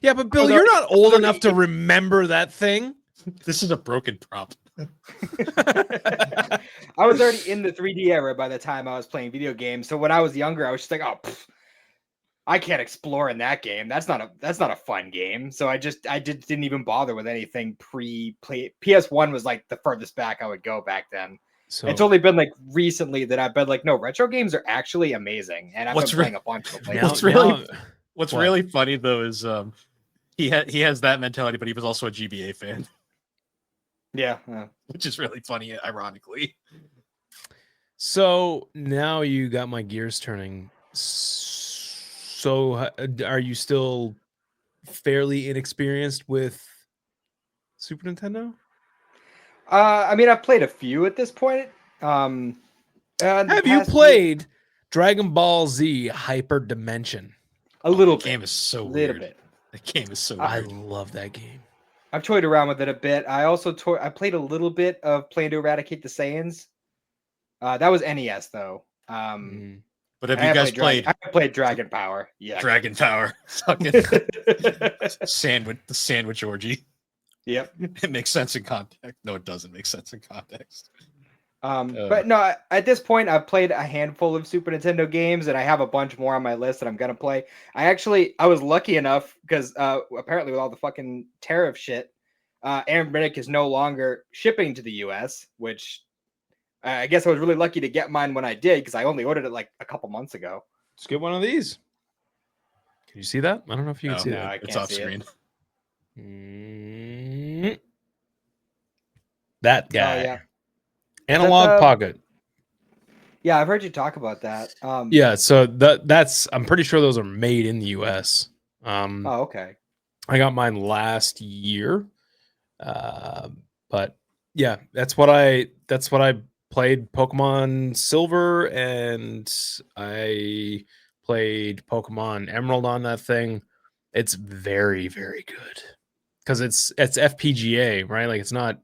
Yeah, but Bill, you're not old enough to remember that thing. This is a broken prop. I was already in the 3D era by the time I was playing video games. So when I was younger, I was just like, oh, I can't explore in that game. That's not a fun game. So I didn't even bother with anything pre-play. PS1 was like the furthest back I would go back then. So it's only been like recently that I've been like, no, retro games are actually amazing, and I've been playing a bunch of them. What's really funny though is he has that mentality, but he was also a GBA fan. Yeah, which is really funny, ironically. So now you got my gears turning. So are you still fairly inexperienced with Super Nintendo? I mean, I've played a few at this point. Have you played Dragon Ball Z Hyper Dimension? A little bit. The game is so weird. The game is so weird. I love that game. I've toyed around with it a bit. I also I played a little bit of Plan to Eradicate the Saiyans. That was NES though. But have you guys played? I played Dragon Power. Yeah, Dragon Power. Sandwich orgy. Yep. It makes sense in context. No, it doesn't make sense in context. But no, at this point, I've played a handful of Super Nintendo games, and I have a bunch more on my list that I'm gonna play. I was lucky enough because apparently with all the fucking tariff shit, Anbernic is no longer shipping to the U.S., which I guess I was really lucky to get mine when I did because I only ordered it like a couple months ago. Let's get one of these. Can you see that? I don't know if you can see that. It's off screen. That guy. Oh, yeah. Analog Pocket. Yeah, I've heard you talk about that. Yeah, so that's I'm pretty sure those are made in the US. Oh, okay. I got mine last year. But yeah, that's what I played Pokemon Silver, and I played Pokemon Emerald on that thing. It's very, very good. Because it's FPGA, right? Like it's not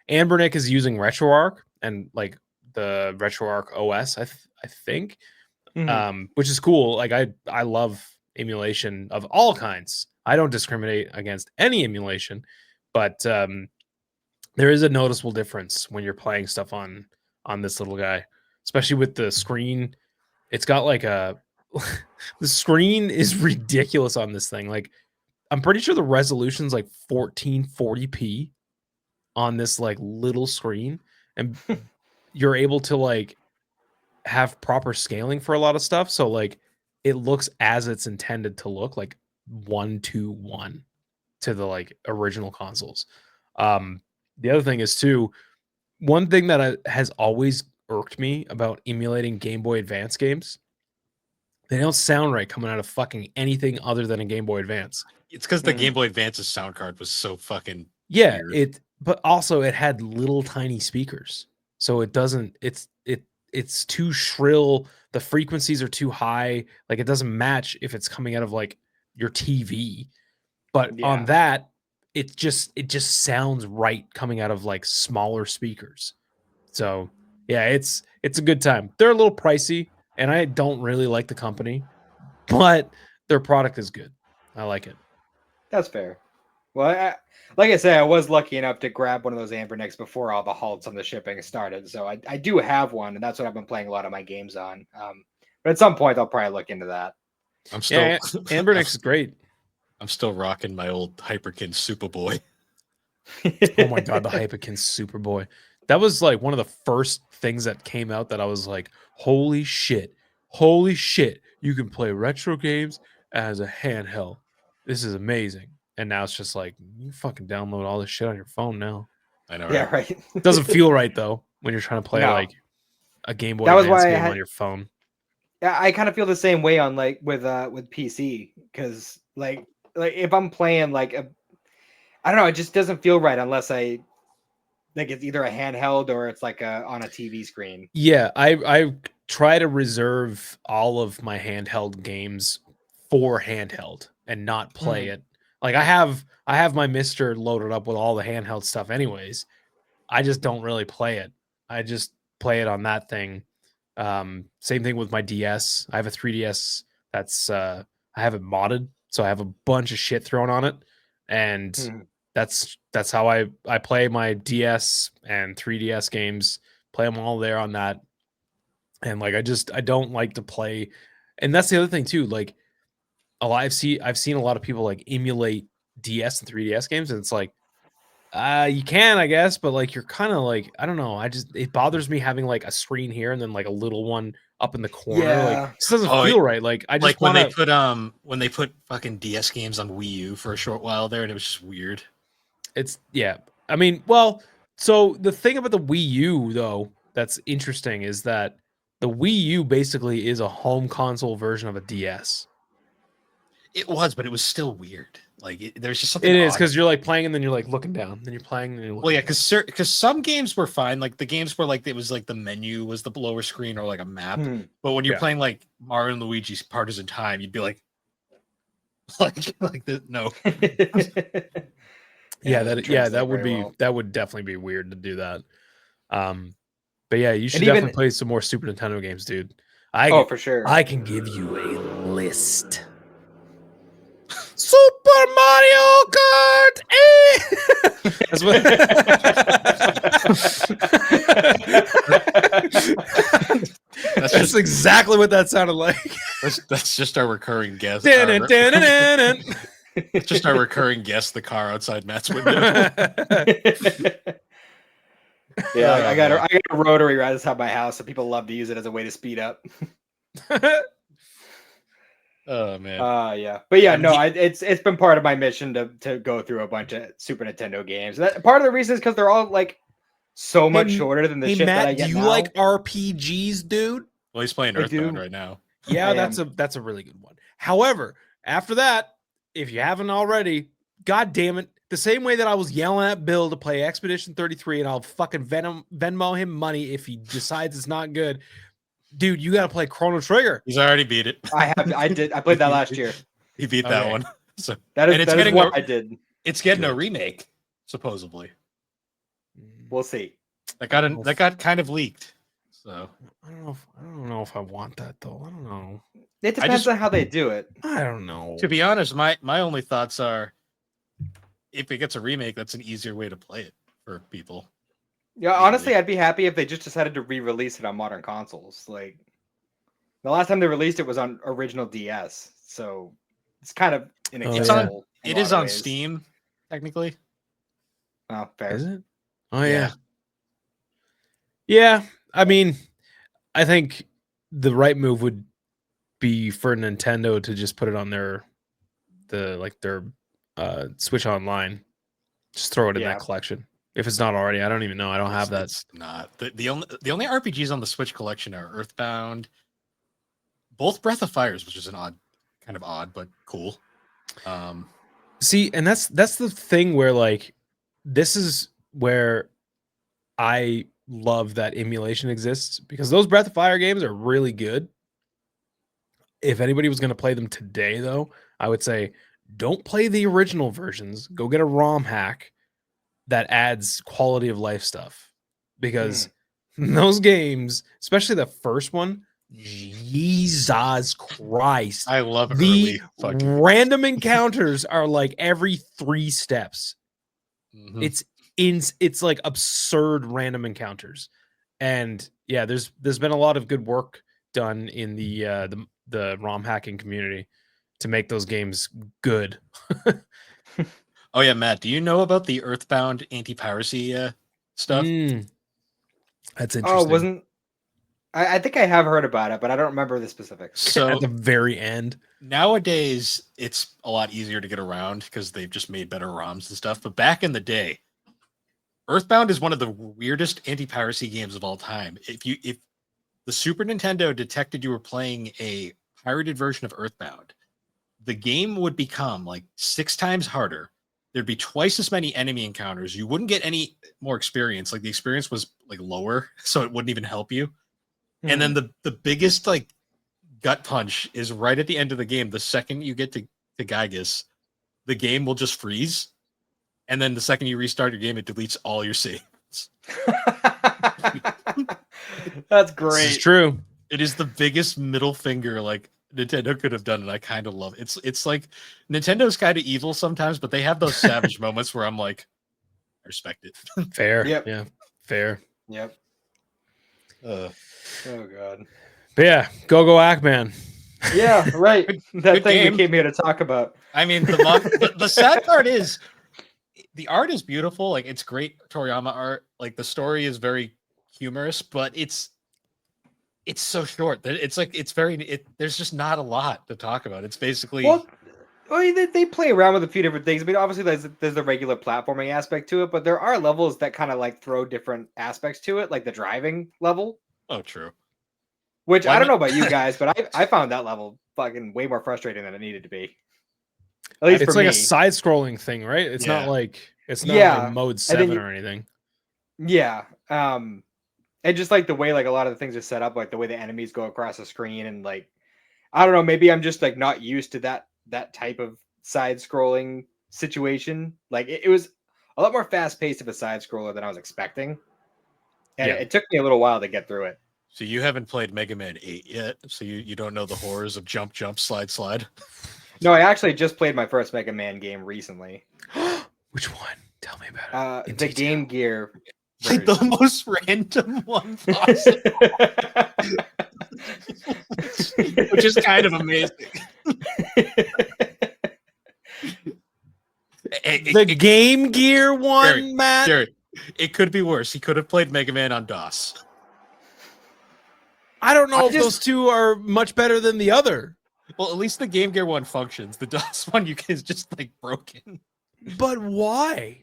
Anbernic is using RetroArch and like the RetroArch OS, I think. Which is cool. Like I love emulation of all kinds. I don't discriminate against any emulation, but there is a noticeable difference when you're playing stuff on this little guy, especially with the screen. It's got like the screen is ridiculous on this thing. Like I'm pretty sure the resolution's like 1440p on this like little screen, and you're able to like have proper scaling for a lot of stuff. So like it looks as it's intended to look, like 1:1 to the like original consoles. The other thing is too, one thing that has always irked me about emulating Game Boy Advance games, they don't sound right coming out of fucking anything other than a Game Boy Advance. It's because the Game Boy Advance's sound card was so fucking weird. But also it had little tiny speakers, so it doesn't. It's too shrill. The frequencies are too high. Like it doesn't match if it's coming out of like your TV. But on that, it just sounds right coming out of like smaller speakers. So yeah, it's a good time. They're a little pricey, and I don't really like the company, but their product is good. I like it. That's fair. Well, like I said, I was lucky enough to grab one of those Anbernics before all the halts on the shipping started. So I do have one, and that's what I've been playing a lot of my games on. But at some point, I'll probably look into that. I'm still Anbernic's great. I'm still rocking my old Hyperkin Superboy. Oh my god, the Hyperkin Superboy. That was like one of the first things that came out that I was like, holy shit, you can play retro games as a handheld. This is amazing. And now it's just like, you fucking download all this shit on your phone now. I know, right? Yeah, right. It doesn't feel right though when you're trying to play like a Game Boy Advance game on your phone. Yeah, I kind of feel the same way on like with PC, because like if I'm playing like I don't know, it just doesn't feel right unless I like it's either a handheld or it's like on a TV screen. Yeah, I try to reserve all of my handheld games for handheld and not play it. Like I have my Mister loaded up with all the handheld stuff anyways. I just don't really play it. I just play it on that thing. Same thing with my DS. I have a 3DS that's I have it modded, so I have a bunch of shit thrown on it, and that's how I play my DS and 3DS games. Play them all there on that, and like I don't like to play, and that's the other thing too. Like I've seen a lot of people like emulate DS and 3DS games, and it's like you can, I guess, but like you're kind of like, I don't know. It bothers me having like a screen here and then like a little one up in the corner. Yeah. Like this doesn't feel right. Like I just when they put fucking DS games on Wii U for a short while there, and it was just weird. I mean, well, so the thing about the Wii U though that's interesting is that the Wii U basically is a home console version of a DS. It was, but it was still weird. Like there's just something. It is because you're like playing and then you're like looking down, then you're playing. And you're looking because some games were fine. Like the games where like it was like the menu was the lower screen or like a map. But when you're playing like Mario and Luigi's Partisan Time, you'd be like no. That would definitely be weird to do that. But yeah, you should definitely play some more Super Nintendo games, dude. For sure. I can give you a list. Super Mario Kart 8! That's exactly what that sounded like. That's just our recurring guest. It's just our recurring guest, the car outside Matt's window. Yeah, I got a rotary right outside my house, so people love to use it as a way to speed up. Oh man. Yeah, but yeah, no, it's been part of my mission to go through a bunch of Super Nintendo games. That part of the reason is because they're all like so much shorter than the shit Matt, that I get do you now. like RPGs, dude? Well, he's playing Earthbound right now. Yeah, that's a really good one. However, after that, if you haven't already, god damn it, the same way that I was yelling at Bill to play Expedition 33 and I'll fucking Venmo him money if he decides it's not good. Dude, you got to play Chrono Trigger. He's already beat it. I played that last year. He beat that one. So that is what I did. It's getting a remake, supposedly. We'll see. That got kind of leaked. So I don't know if I want that though. I don't know. It depends on how they do it. I don't know. To be honest, my only thoughts are, if it gets a remake, that's an easier way to play it for people. Yeah, honestly, I'd be happy if they just decided to re-release it on modern consoles. Like the last time they released it was on original DS, so it's kind of inaccessible. It is on Steam, technically. Oh, fair. Is it? Oh yeah. Yeah, I mean, I think the right move would be for Nintendo to just put it on their Switch Online. Just throw it in that collection. If it's not already, I don't even know. I don't have that. It's not. The only RPGs on the Switch collection are Earthbound, both Breath of Fires, which is kind of odd, but cool. See, and that's the thing where like this is where I love that emulation exists, because those Breath of Fire games are really good. If anybody was going to play them today, though, I would say don't play the original versions. Go get a ROM hack that adds quality of life stuff, because those games, especially the first one, Jesus Christ, I love the random encounters are like every 3 steps. Mm-hmm. It's like absurd random encounters, and yeah, there's been a lot of good work done in the ROM hacking community to make those games good. Oh yeah, Matt, do you know about the Earthbound anti-piracy stuff? That's interesting. Oh, I think I have heard about it, but I don't remember the specifics. So at the very end, nowadays it's a lot easier to get around because they've just made better ROMs and stuff. But back in the day, Earthbound is one of the weirdest anti-piracy games of all time. If the Super Nintendo detected you were playing a pirated version of Earthbound, the game would become like 6 times harder. There'd be twice as many enemy encounters. You wouldn't get any more experience. Like the experience was like lower, so it wouldn't even help you. And then the biggest like gut punch is right at the end of the game. The second you get to Gygas, the game will just freeze. And then the second you restart your game, it deletes all your saves. That's great. This is true. It is the biggest middle finger like Nintendo could have done, and I kind of love it. It's like Nintendo's kind of evil sometimes, but they have those savage moments where I'm like, I respect it. Fair. Yep. Yeah. Fair. Yep. Oh god. But yeah, Go Go Ackman. Yeah, right. That good thing game. we came here to talk about. I mean, the sad part is the art is beautiful. Like it's great Toriyama art. Like the story is very humorous, but it's so short that it's like there's just not a lot to talk about. It's basically they play around with a few different things. I mean, obviously there's the regular platforming aspect to it, but there are levels that kind of like throw different aspects to it, like the driving level. Oh, true. Which I don't know about you guys, but I found that level fucking way more frustrating than it needed to be. At least it's for like me. a side-scrolling thing, right? It's not like like mode 7 or anything. Yeah. And just like the way like a lot of the things are set up, like the way the enemies go across the screen, and like I don't know, maybe I'm just like not used to that type of side-scrolling situation. Like it was a lot more fast-paced of a side-scroller than I was expecting. And it took me a little while to get through it. So you haven't played Mega Man 8 yet, so you don't know the horrors of jump, slide. No, I actually just played my first Mega Man game recently. Which one? Tell me about it. The Game Gear like the most random one possible, which is kind of amazing. The Game Gear one, Matt. Gerry, it could be worse. He could have played Mega Man on DOS. I don't know if those two are much better than the other. Well, at least the Game Gear one functions. The DOS one is just like broken. But why?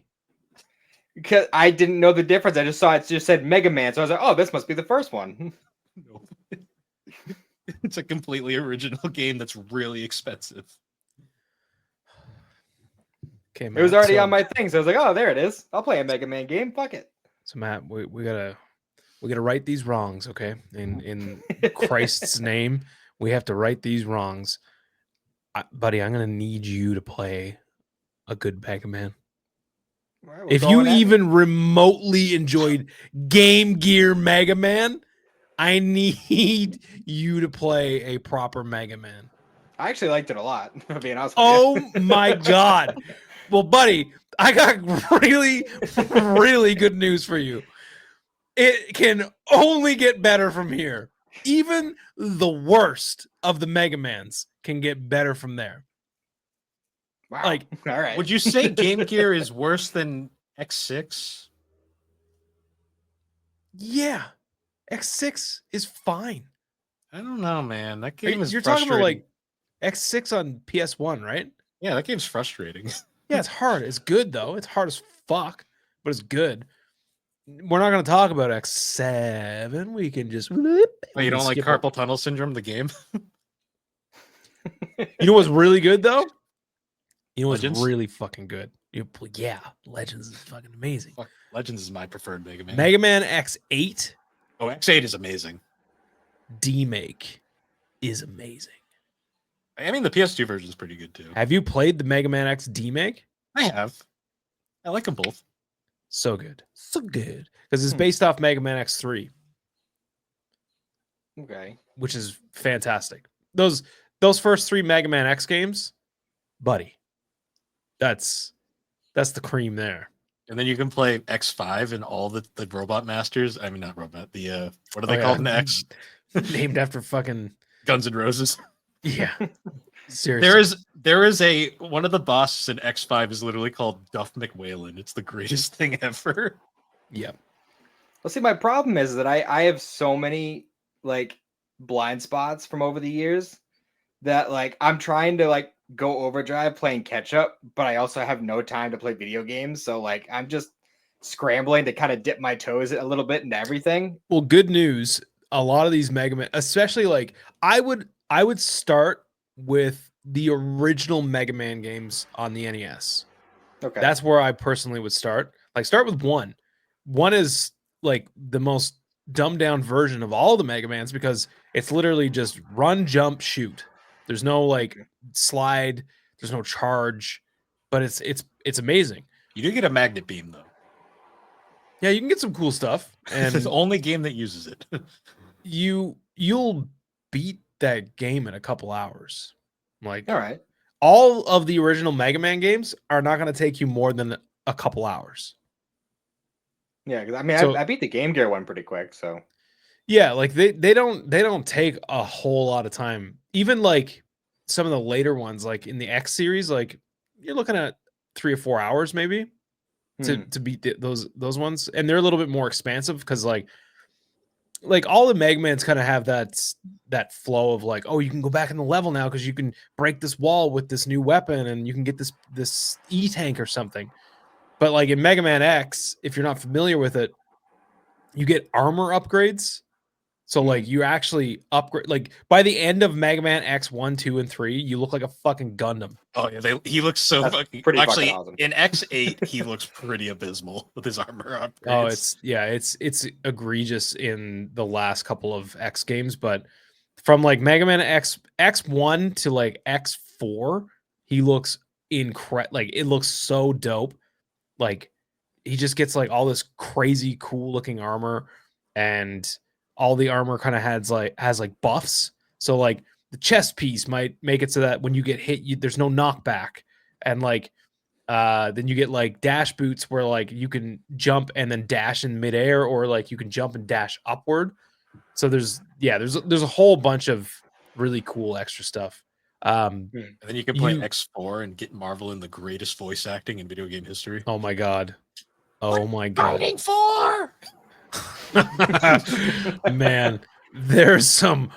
Because I didn't know the difference. I just saw it just said Mega Man, so I was like, "Oh, this must be the first one." No. It's a completely original game that's really expensive. Okay, Matt, it was already on my thing, so I was like, "Oh, there it is. I'll play a Mega Man game. Fuck it." So Matt, we gotta right these wrongs, okay? In Christ's name, we have to right these wrongs, buddy. I'm gonna need you to play a good Mega Man. Right, if you even remotely enjoyed Game Gear Mega Man, I need you to play a proper Mega Man. I actually liked it a lot, if being honest with you. My God. Well, buddy, I got really, really good news for you. It can only get better from here. Even the worst of the Mega Mans can get better from there. Wow. Like, all right. Would you say Game Gear is worse than X6? Yeah. X6 is fine. I don't know, man. That game is You're talking about like X6 on PS1, right? Yeah, that game's frustrating. Yeah, it's hard. It's good, though. It's hard as fuck, but it's good. We're not going to talk about X7. We can just... Wait, you don't like Carpal Tunnel Syndrome, the game? You know what's really good, though? You know what's Legends? really fucking good? Yeah, Legends is fucking amazing. Legends is my preferred Mega Man. Mega Man X8. Oh, X8 is amazing. D-Make is amazing. I mean, the PS2 version is pretty good, too. Have you played the Mega Man X D-Make? I have. I like them both. So good. So good. Because it's based off Mega Man X3. Okay. Which is fantastic. Those first 3 Mega Man X games, buddy. That's the cream there. And then you can play X5 and all the Robot Masters. I mean, not Robot. The what are they called in X? Named after fucking Guns N' Roses. Yeah. Seriously. There is a one of the bosses in X5 is literally called Duff McWhalen. It's the greatest thing ever. Yep. Well, see, my problem is that I have so many like blind spots from over the years that like I'm trying to like go overdrive playing catch up, but I also have no time to play video games. So like I'm just scrambling to kind of dip my toes a little bit into everything. Well, good news. A lot of these Mega Man, especially like I would start with the original Mega Man games on the NES. Okay. That's where I personally would start. Like start with 1. 1 is like the most dumbed down version of all the Mega Mans because it's literally just run, jump, shoot. There's no like slide, there's no charge, but it's amazing. You do get a magnet beam though. Yeah, you can get some cool stuff. And it's the only game that uses it. You'll beat that game in a couple hours. Like, all right. All of the original Mega Man games are not going to take you more than a couple hours. Yeah, because I mean, I beat the Game Gear one pretty quick, so yeah, like they don't take a whole lot of time. Even like some of the later ones, like in the X series, like you're looking at 3 or 4 hours maybe to beat those ones, and they're a little bit more expansive because like all the Mega Mans kind of have that flow of like, oh, you can go back in the level now because you can break this wall with this new weapon and you can get this E-tank or something. But like in Mega Man X, if you're not familiar with it, you get armor upgrades. So like you actually upgrade, like by the end of Mega Man X 1, 2, and 3, you look like a fucking Gundam. Oh yeah, he looks so fucking actually awesome. In X8 he looks pretty abysmal with his armor upgrades. Oh, it's egregious in the last couple of X games, but from like Mega Man X1 to like X4, he looks incredible. Like it looks so dope. Like he just gets like all this crazy cool looking armor, and all the armor kind of has like buffs. So like the chest piece might make it so that when you get hit, there's no knockback, and like Then you get like dash boots where like you can jump and then dash in midair, or like you can jump and dash upward. So there's a whole bunch of really cool extra stuff. And then you can play X4 and get Marvel in the greatest voice acting in video game history. Oh my god. Fighting for man, there's some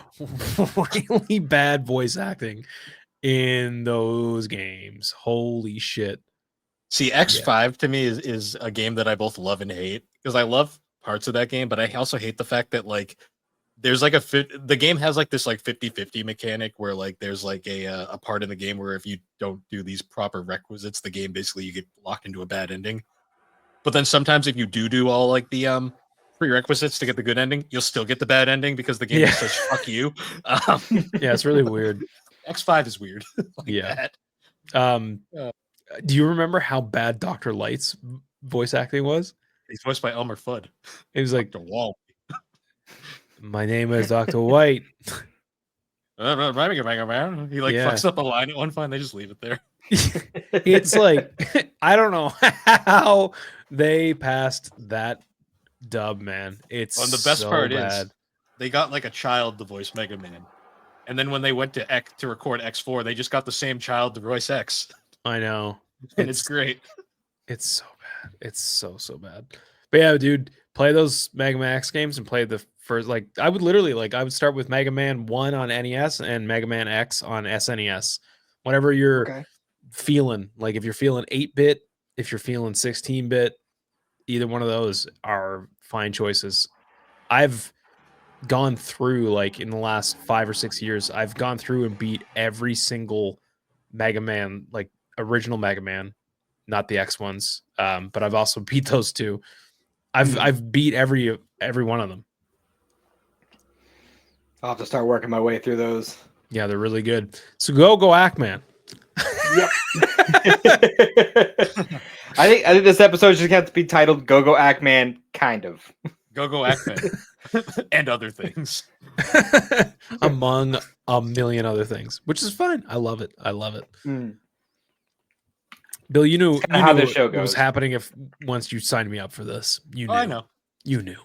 really bad voice acting in those games. Holy shit. See, X5 to me is a game that I both love and hate, because I love parts of that game, but I also hate the fact that like there's like the game has like this like 50-50 mechanic where like there's like a part in the game where if you don't do these proper requisites, the game basically you get locked into a bad ending. But then sometimes if you do all like the prerequisites to get the good ending, you'll still get the bad ending because the game says fuck you. Yeah, it's really weird. X5 is weird. Like that. Do you remember how bad Dr. Light's voice acting was? He's voiced by Elmer Fudd. It was like, Dr. Wall. My name is Dr. White. He like fucks up a line at one point. They just leave it there. It's like, I don't know how they passed that dub, man. It's the best so part bad. is they got like a child to voice Mega Man, and then when they went to record X4, they just got the same child to voice X. I know, and it's great. It's so bad. It's so bad. But yeah, dude, play those Mega Man X games and play the first. Like, I would start with Mega Man 1 on NES and Mega Man X on SNES. Whatever you're feeling, like if you're feeling 8-bit, if you're feeling 16-bit, either one of those are fine choices. I've gone through, like in the last 5 or 6 years, I've gone through and beat every single Mega Man, like original Mega Man, not the X ones, but I've also beat those two. I've beat every one of them. I'll have to start working my way through those. Yeah, they're really good. So Go Go Ackman. Yep. I think this episode just has to be titled Go Go Ackman, kind of. Go Go Ackman. And other things. Among a million other things, which is fine. I love it. Bill, you knew how this show goes. What was happening once you signed me up for this. You knew. I know. You knew.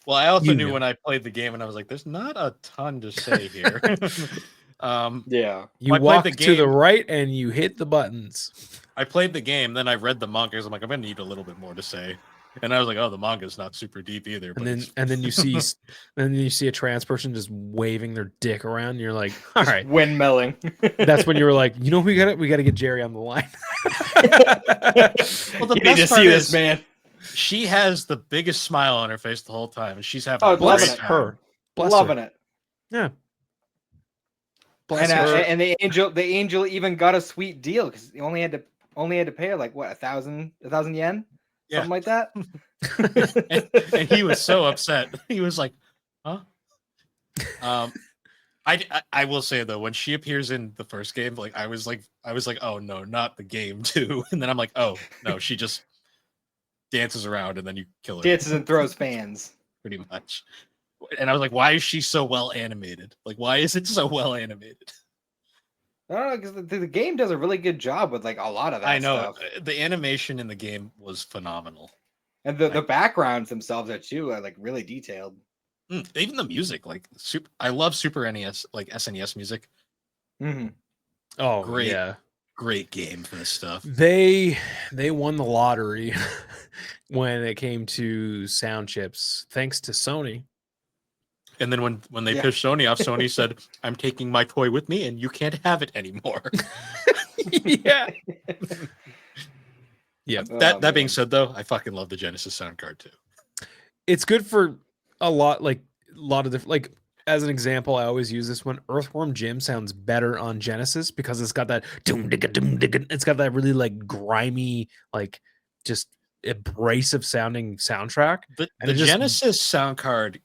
Well, I also knew when I played the game, and I was like, "There's not a ton to say here." Yeah. You walked to the right and you hit the buttons. I played the game, then I read the manga. I'm like, I'm gonna need a little bit more to say. And I was like, "Oh, the manga's not super deep either." And then you see a trans person just waving their dick around. And you're like, "All right, windmilling." That's when you were like, "You know, we got to get Gerry on the line." Well, the best part is, this, man. She has the biggest smile on her face the whole time, and she's having bless her. Loving it. Yeah. And the angel even got a sweet deal because he only had to pay her like what 1,000 yen, something like that. and he was so upset. He was like, "Huh?" I will say though, when she appears in the first game, like I was like, "Oh no, not the game too." And then I'm like, "Oh no, she just dances around and then you kill her." Dances and throws fans, pretty much. And I was like, why is she so well animated? Like, why is it so well animated? I don't know, because the game does a really good job with like a lot of that. I know stuff. The animation in the game was phenomenal, and the backgrounds themselves are like really detailed. Even the music, like I love Super NES, like SNES music. Mm-hmm. Oh, great game for this stuff. They won the lottery when it came to sound chips, thanks to Sony. And then when they pissed Sony off, Sony said, "I'm taking my toy with me, and you can't have it anymore." Yeah. Yeah. That being said, though, I fucking love the Genesis sound card too. It's good for a lot of different. Like as an example, I always use this one. Earthworm Jim sounds better on Genesis because it's got that it's got that really like grimy, like just abrasive sounding soundtrack. The Genesis sound card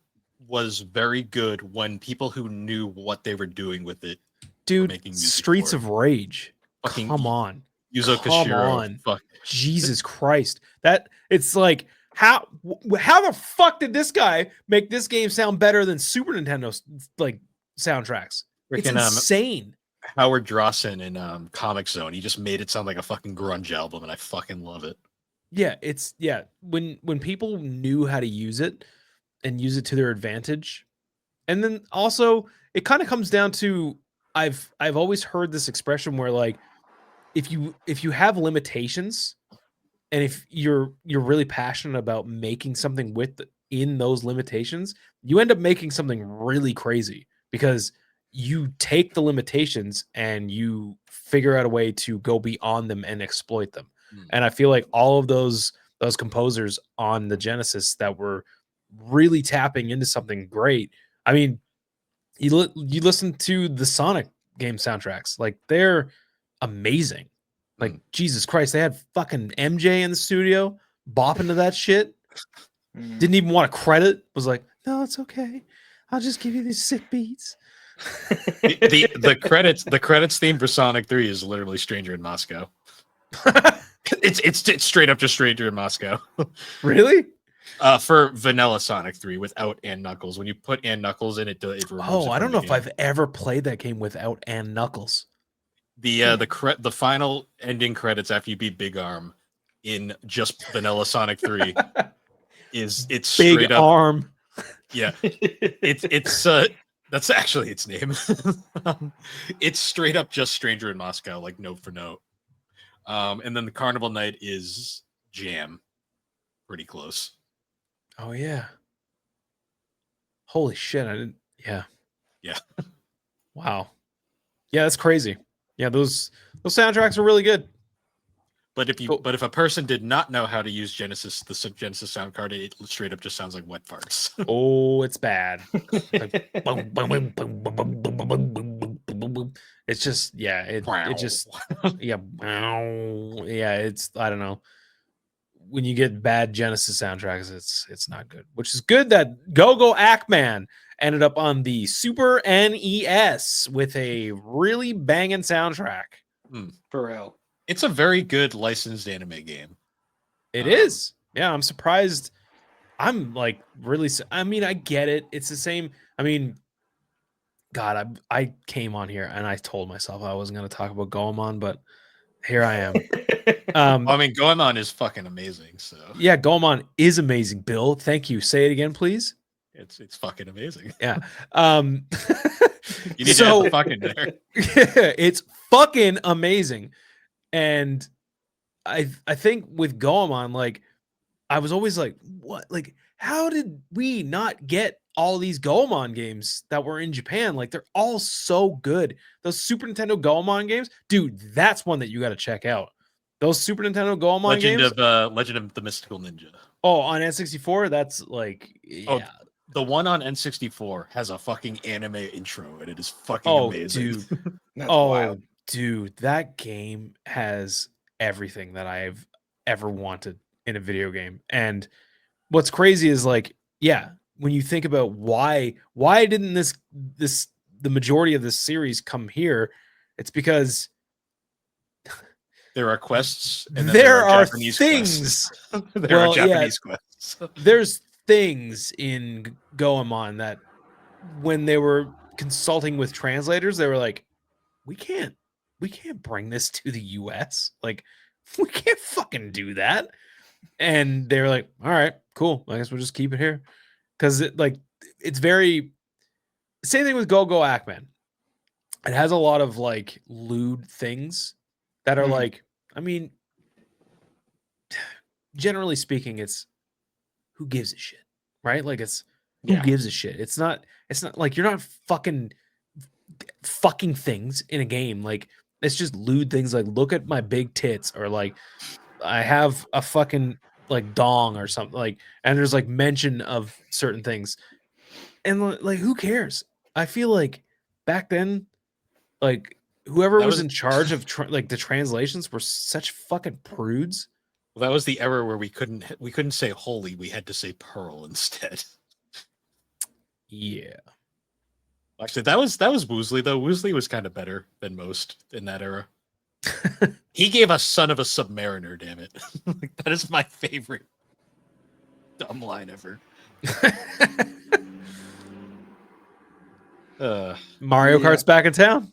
was very good when people who knew what they were doing with it, dude. Streets of Rage, fucking come on, Yuzo Koshiro, fuck, Jesus Christ, that it's like how the fuck did this guy make this game sound better than Super Nintendo like soundtracks? It's insane. Howard Drawson in Comic Zone. He just made it sound like a fucking grunge album, and I fucking love it. Yeah, when people knew how to use it and use it to their advantage. And then also it kind of comes down to I've always heard this expression where like if you have limitations and if you're really passionate about making something in those limitations, you end up making something really crazy because you take the limitations and you figure out a way to go beyond them and exploit them. And I feel like all of those composers on the Genesis that were really tapping into something great. I mean, you listen to the Sonic game soundtracks, like they're amazing. Like Jesus Christ, they had fucking MJ in the studio bopping to that shit. Didn't even want to credit. Was like, no, it's okay. I'll just give you these sick beats. the credits theme for Sonic 3 is literally Stranger in Moscow. it's straight up just Stranger in Moscow. Really? For vanilla Sonic 3 without and Knuckles. When you put and Knuckles in it, I don't know if I've ever played that game without and Knuckles. The final ending credits after you beat Big Arm in just vanilla Sonic 3 it's straight Big up Arm. Yeah. It's that's actually its name. It's straight up just Stranger in Moscow, like note for note. And then the Carnival Night is Jam. Pretty close. Oh yeah. Holy shit, I didn't. Yeah. Wow. Yeah, that's crazy. Yeah, those soundtracks are really good. But if a person did not know how to use Genesis, the Genesis sound card, it straight up just sounds like wet farts. Oh, it's bad. It's just it just it's I don't know. When you get bad Genesis soundtracks, it's not good. Which is good that Go Go Ackman ended up on the Super NES with a really banging soundtrack. For real. It's a very good licensed anime game. It is. Yeah, I'm surprised. I'm like really. I mean, I get it. It's the same. I mean, God, I came on here and I told myself I wasn't going to talk about Goemon, but here I am. I mean, Goemon is fucking amazing. So yeah, Goemon is amazing. Bill, thank you. Say it again, please. It's fucking amazing. Yeah. You need to add the fucking there. It's fucking amazing. And I think with Goemon, like I was always like, what? Like, how did we not get all these Goemon games that were in Japan? Like, they're all so good. Those Super Nintendo Goemon games, dude, that's one that you got to check out. Those Super Nintendo Goemon games. Legend of the Mystical Ninja. Oh, on N64, that's like, yeah. Oh, the one on N64 has a fucking anime intro, and it is fucking amazing. Dude. Wild. Dude, that game has everything that I've ever wanted in a video game. And what's crazy is like, yeah, when you think about why didn't the majority of this series come here, it's because there are quests and there are Japanese things. There are Japanese quests. There's things in Goemon that when they were consulting with translators, they were like, we can't bring this to the US. Like, we can't fucking do that. And they're like, all right, cool. I guess we'll just keep it here. Because it's very same thing with Go Go Ackman. It has a lot of like lewd things that are like, I mean, generally speaking, it's who gives a shit, right? Like it's who gives a shit. It's not like you're not fucking things in a game. Like it's just lewd things like look at my big tits or like I have a fucking like dong or something like, and there's like mention of certain things and like who cares? I feel like back then, like whoever was in charge of like the translations were such fucking prudes. Well, that was the era where we couldn't say holy, we had to say pearl instead. Yeah. Actually, that was Woosley though. Woosley was kind of better than most in that era. He gave us Son of a Submariner, damn it. That is my favorite dumb line ever. Mario Kart's back in town.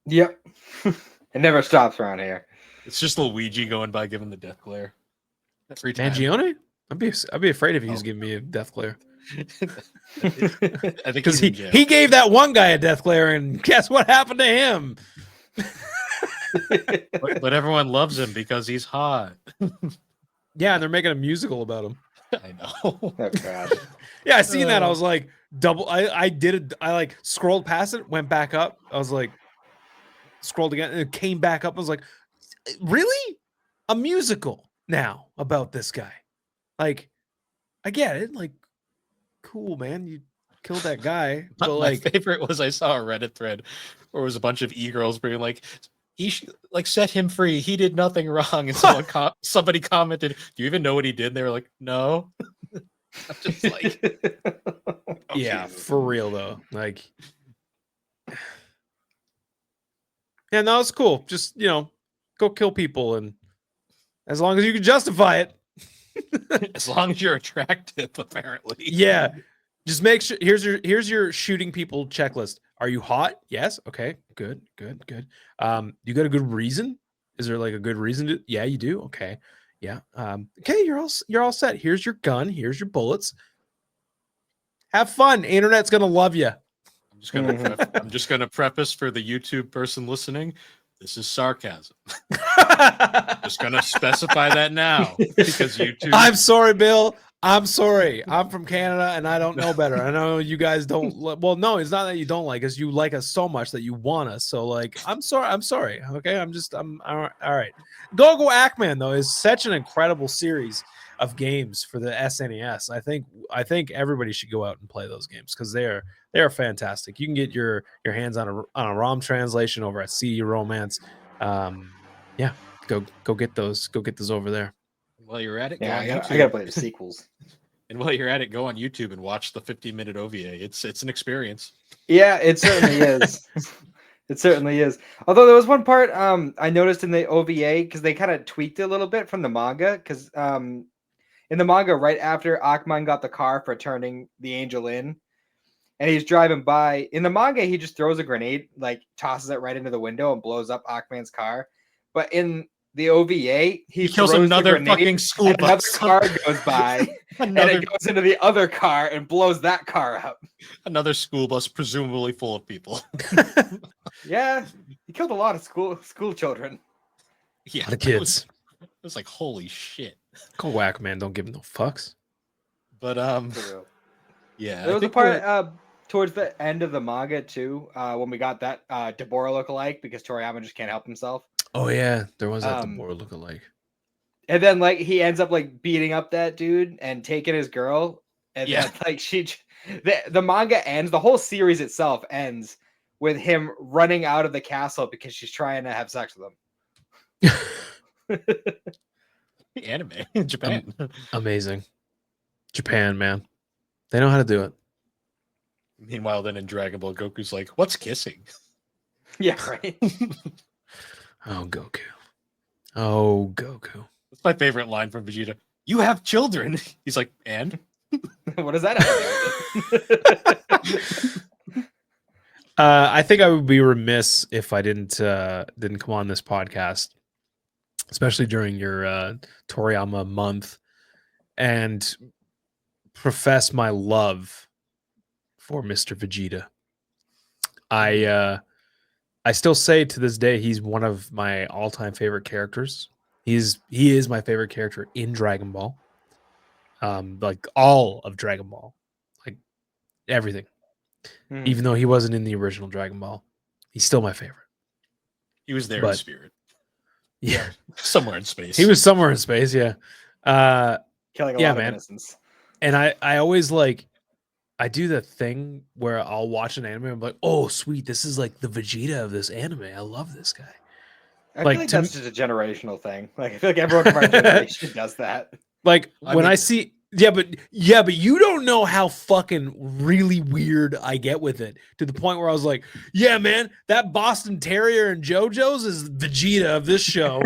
Yep. It never stops around here. It's just Luigi going by giving the death glare. Every time. Mangione? I'd be afraid if he was giving me a death glare. I think because he gave that one guy a death glare, and guess what happened to him? but everyone loves him because he's hot. Yeah, and they're making a musical about him. I know. Oh gosh. Yeah, I seen that. I was like, I like scrolled past it, went back up. I was like, scrolled again, and it came back up. I was like, really? A musical now about this guy? Like, I get it. Like, cool, man. You killed that guy. But my like, favorite was I saw a Reddit thread where it was a bunch of e-girls being like, he set him free. He did nothing wrong. And somebody commented, "Do you even know what he did?" And they were like, "No." I'm just like, yeah, for real though. Like, yeah, no, it's cool. Just go kill people, and as long as you can justify it. As long as you're attractive, apparently. Yeah. Just make sure here's your shooting people checklist. Are you hot? Yes. Okay. Good. You got a good reason? Is there like a good reason to? Yeah, you do. Okay. Yeah. Okay, you're all set. Here's your gun. Here's your bullets. Have fun. Internet's gonna love you. I'm just gonna preface for the YouTube person listening. This is sarcasm. Just gonna specify that now because YouTube. I'm sorry, Bill. I'm sorry. I'm from Canada and I don't know better. I know you guys don't. Well, no, it's not that you don't like us. You like us so much that you want us. So, like, I'm sorry. Okay, I'm all right. Go Go Ackman though is such an incredible series of games for the SNES. I think everybody should go out and play those games because they are fantastic. You can get your hands on a ROM translation over at CD Romance. Yeah, go get those. Go get those over there. While you're at it, yeah, I gotta play the sequels. And while you're at it, go on YouTube and watch the 15-minute OVA. It's an experience. Yeah, it certainly is. It certainly is. Although there was one part I noticed in the OVA because they kind of tweaked it a little bit from the manga. Because in the manga, right after Ackman got the car for turning the angel in, and he's driving by. In the manga, he just throws a grenade, like tosses it right into the window and blows up Ackman's car. But in the OVA, he kills another fucking school bus. Another car goes by, and it goes into the other car and blows that car up. Another school bus, presumably full of people. Yeah, he killed a lot of school children. Yeah, the kids. It was like, holy shit. Go whack, man. Don't give him no fucks. But yeah, there was a part towards the end of the manga too, when we got that Deborah lookalike because Toriyama just can't help himself. Oh yeah, there was that Deborah lookalike. And then like he ends up like beating up that dude and taking his girl, and then like the manga ends. The whole series itself ends with him running out of the castle because she's trying to have sex with him. Anime in Japan. Amazing. Japan, man. They know how to do it. Meanwhile, then in Dragon Ball, Goku's like, "What's kissing?" Yeah, right. Oh, Goku. Oh, Goku. That's my favorite line from Vegeta. "You have children." He's like, "And?" What does that have to do with it? I think I would be remiss if I didn't come on this podcast, especially during your Toriyama month, and profess my love for Mr. Vegeta. I still say to this day he's one of my all-time favorite characters. He is my favorite character in Dragon Ball. Like all of Dragon Ball. Like everything. Even though he wasn't in the original Dragon Ball, he's still my favorite. He was there in spirit. Yeah. Somewhere in space. He was somewhere in space, yeah. Killing a lot of innocents. And I always I do the thing where I'll watch an anime and I'm like, oh, sweet, this is like the Vegeta of this anime. I love this guy. I feel like that's just a generational thing. Like I feel like everyone from our generation does that. Like I see, but you don't know how fucking really weird I get with it to the point where I was like, yeah, man, that Boston Terrier and JoJo's is Vegeta of this show.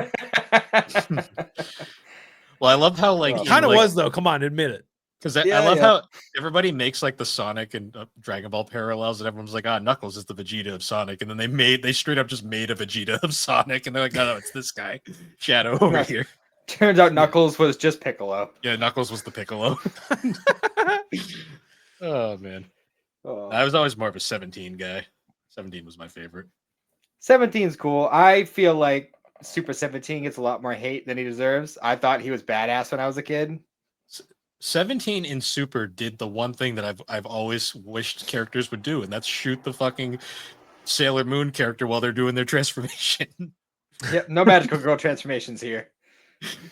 Well, I love how kind of was though. Come on, admit it. Because I love how everybody makes like the Sonic and Dragon Ball parallels, and everyone's like, Knuckles is the Vegeta of Sonic, and then they straight up just made a Vegeta of Sonic, and they're like, no, it's this guy, Shadow over here. Turns out Knuckles was just Piccolo. Yeah, Knuckles was the Piccolo. Oh man, I was always more of a 17 guy. 17 was my favorite. 17's cool. I feel like Super 17 gets a lot more hate than he deserves. I thought he was badass when I was a kid. 17 in Super did the one thing that I've always wished characters would do, and that's shoot the fucking Sailor Moon character while they're doing their transformation. Yep, no magical girl transformations here.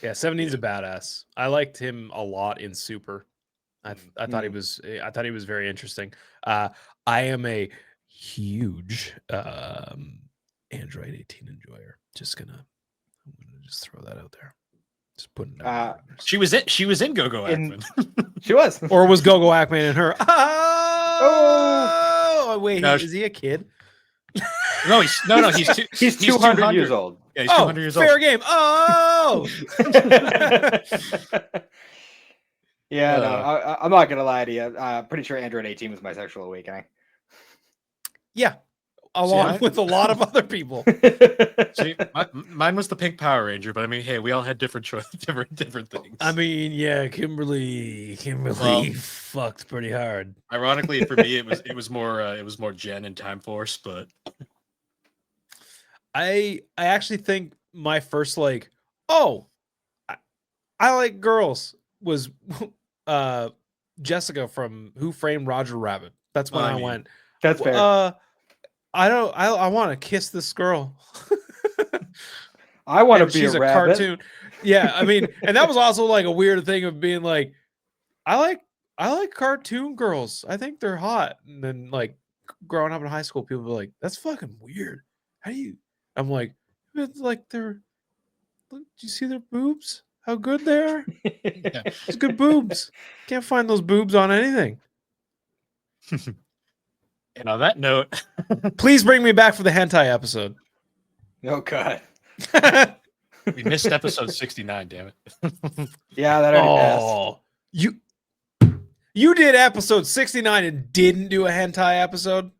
Yeah, 17's a badass. I liked him a lot in Super. I thought he was very interesting. I am a huge Android 18 enjoyer. I'm gonna just throw that out there. Just putting it out there. She was in Go Go Ackman. She was. Or was Go Go Ackman in her? Oh, wait, is he a kid? No, he's 200 years old. Yeah, he's 200 years old. Fair game. Oh. Yeah, no, I'm not gonna lie to you. Pretty sure Android 18 was my sexual awakening. Yeah, along with a lot of other people. See, mine was the Pink Power Ranger, but I mean, hey, we all had different things. I mean, yeah, Kimberly fucked pretty hard. Ironically, for me, it was more Jen and Time Force, but I actually think my first I like girls was Jessica from Who Framed Roger Rabbit. That's when I went. That's fair. I want to kiss this girl. I want to be she's a rabbit. cartoon. Yeah, I mean, and that was also like a weird thing of being like, I like cartoon girls. I think they're hot. And then like growing up in high school, people were like, that's fucking weird. How do you? I'm like, it's like do you see their boobs? How good they are? Yeah. It's good boobs. Can't find those boobs on anything. And on that note, please bring me back for the hentai episode. Oh god. We missed episode 69, damn it. Yeah, that already passed. You did episode 69 and didn't do a hentai episode?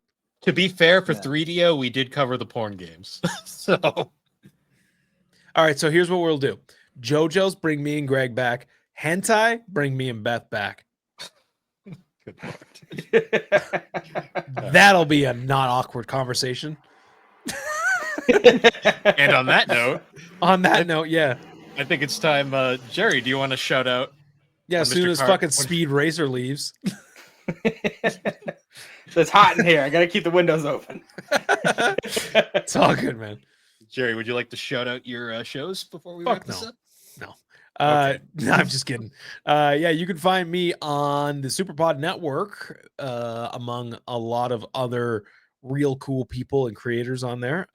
To be fair, for 3DO, we did cover the porn games. So all right, so here's what we'll do. JoJo's bring me and Greg back. Hentai, bring me and Beth back. Good Lord. That'll be a not awkward conversation. And on that note, yeah. I think it's time. Gerry, do you want to shout out? Yeah, as soon as fucking Speed Racer leaves. It's hot in here. I gotta keep the windows open. It's all good, man. Gerry, would you like to shout out your shows before we wrap this up? No. Okay. No, I'm just kidding. Yeah, you can find me on the SuperPod network, among a lot of other real cool people and creators on there.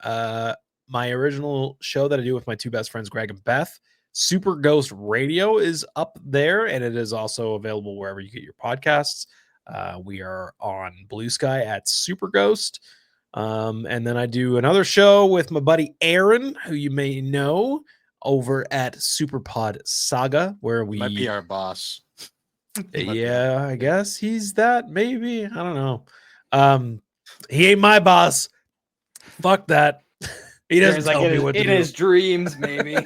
My original show that I do with my two best friends, Greg and Beth, Super Ghost Radio, is up there, and it is also available wherever you get your podcasts. We are on Blue Sky at Super Ghost. And then I do another show with my buddy Aaron, who you may know, over at SuperPod Saga, where we might be our boss. Yeah, I guess he's that. Maybe, I don't know. He ain't my boss. Fuck that. He doesn't tell me what to do. In his dreams, maybe.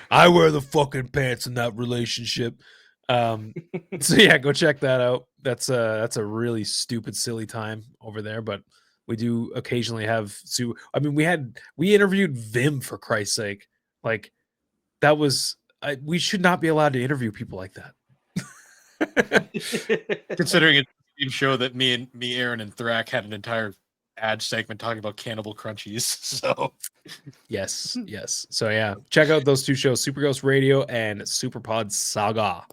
I wear the fucking pants in that relationship. So yeah, go check that out. That's a really stupid, silly time over there, but we do occasionally have we interviewed Vim, for Christ's sake. Like, that was we should not be allowed to interview people like that. Considering it's a show that me, Aaron, and Thrak had an entire ad segment talking about cannibal crunchies. So yes. So yeah, check out those two shows, Super Ghost Radio and SuperPod Saga.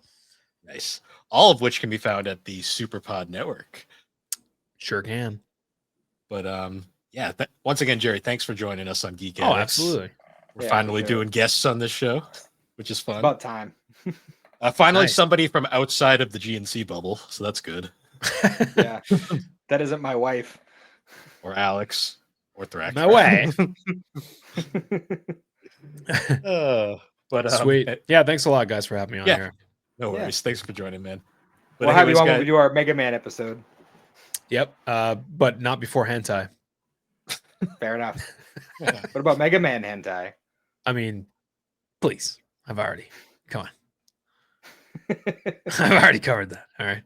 Nice. All of which can be found at the SuperPod network. Sure can. But yeah, once again, Gerry, thanks for joining us on Geek Addicts. Oh, absolutely. We're finally doing guests on this show, which is fun. It's about time. Finally, nice. Somebody from outside of the GNC bubble, so that's good. Yeah, that isn't my wife. Or Alex. Or Thrak. No way. But sweet. Yeah, thanks a lot, guys, for having me on here. No worries. Thanks for joining, man. But we'll have you on when we do our Mega Man episode. Yep. But not before hentai. Fair enough. What about Mega Man hentai? I mean, please. Come on. I've already covered that. All right.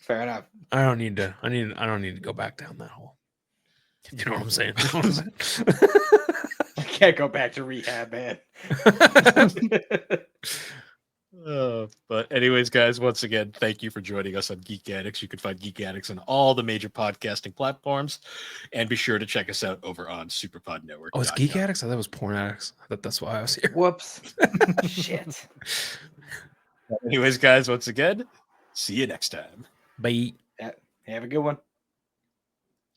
Fair enough. I don't need to go back down that hole. You know what I'm saying? I can't go back to rehab, man. But anyways, guys, once again, thank you for joining us on Geek Addicts. You can find Geek Addicts on all the major podcasting platforms, and be sure to check us out over on SuperPod Network. Oh, it's Geek Addicts? I thought it was Porn Addicts. I thought that's why I was here. Whoops. Shit. Anyways, guys, once again, see you next time. Bye. Yeah, have a good one.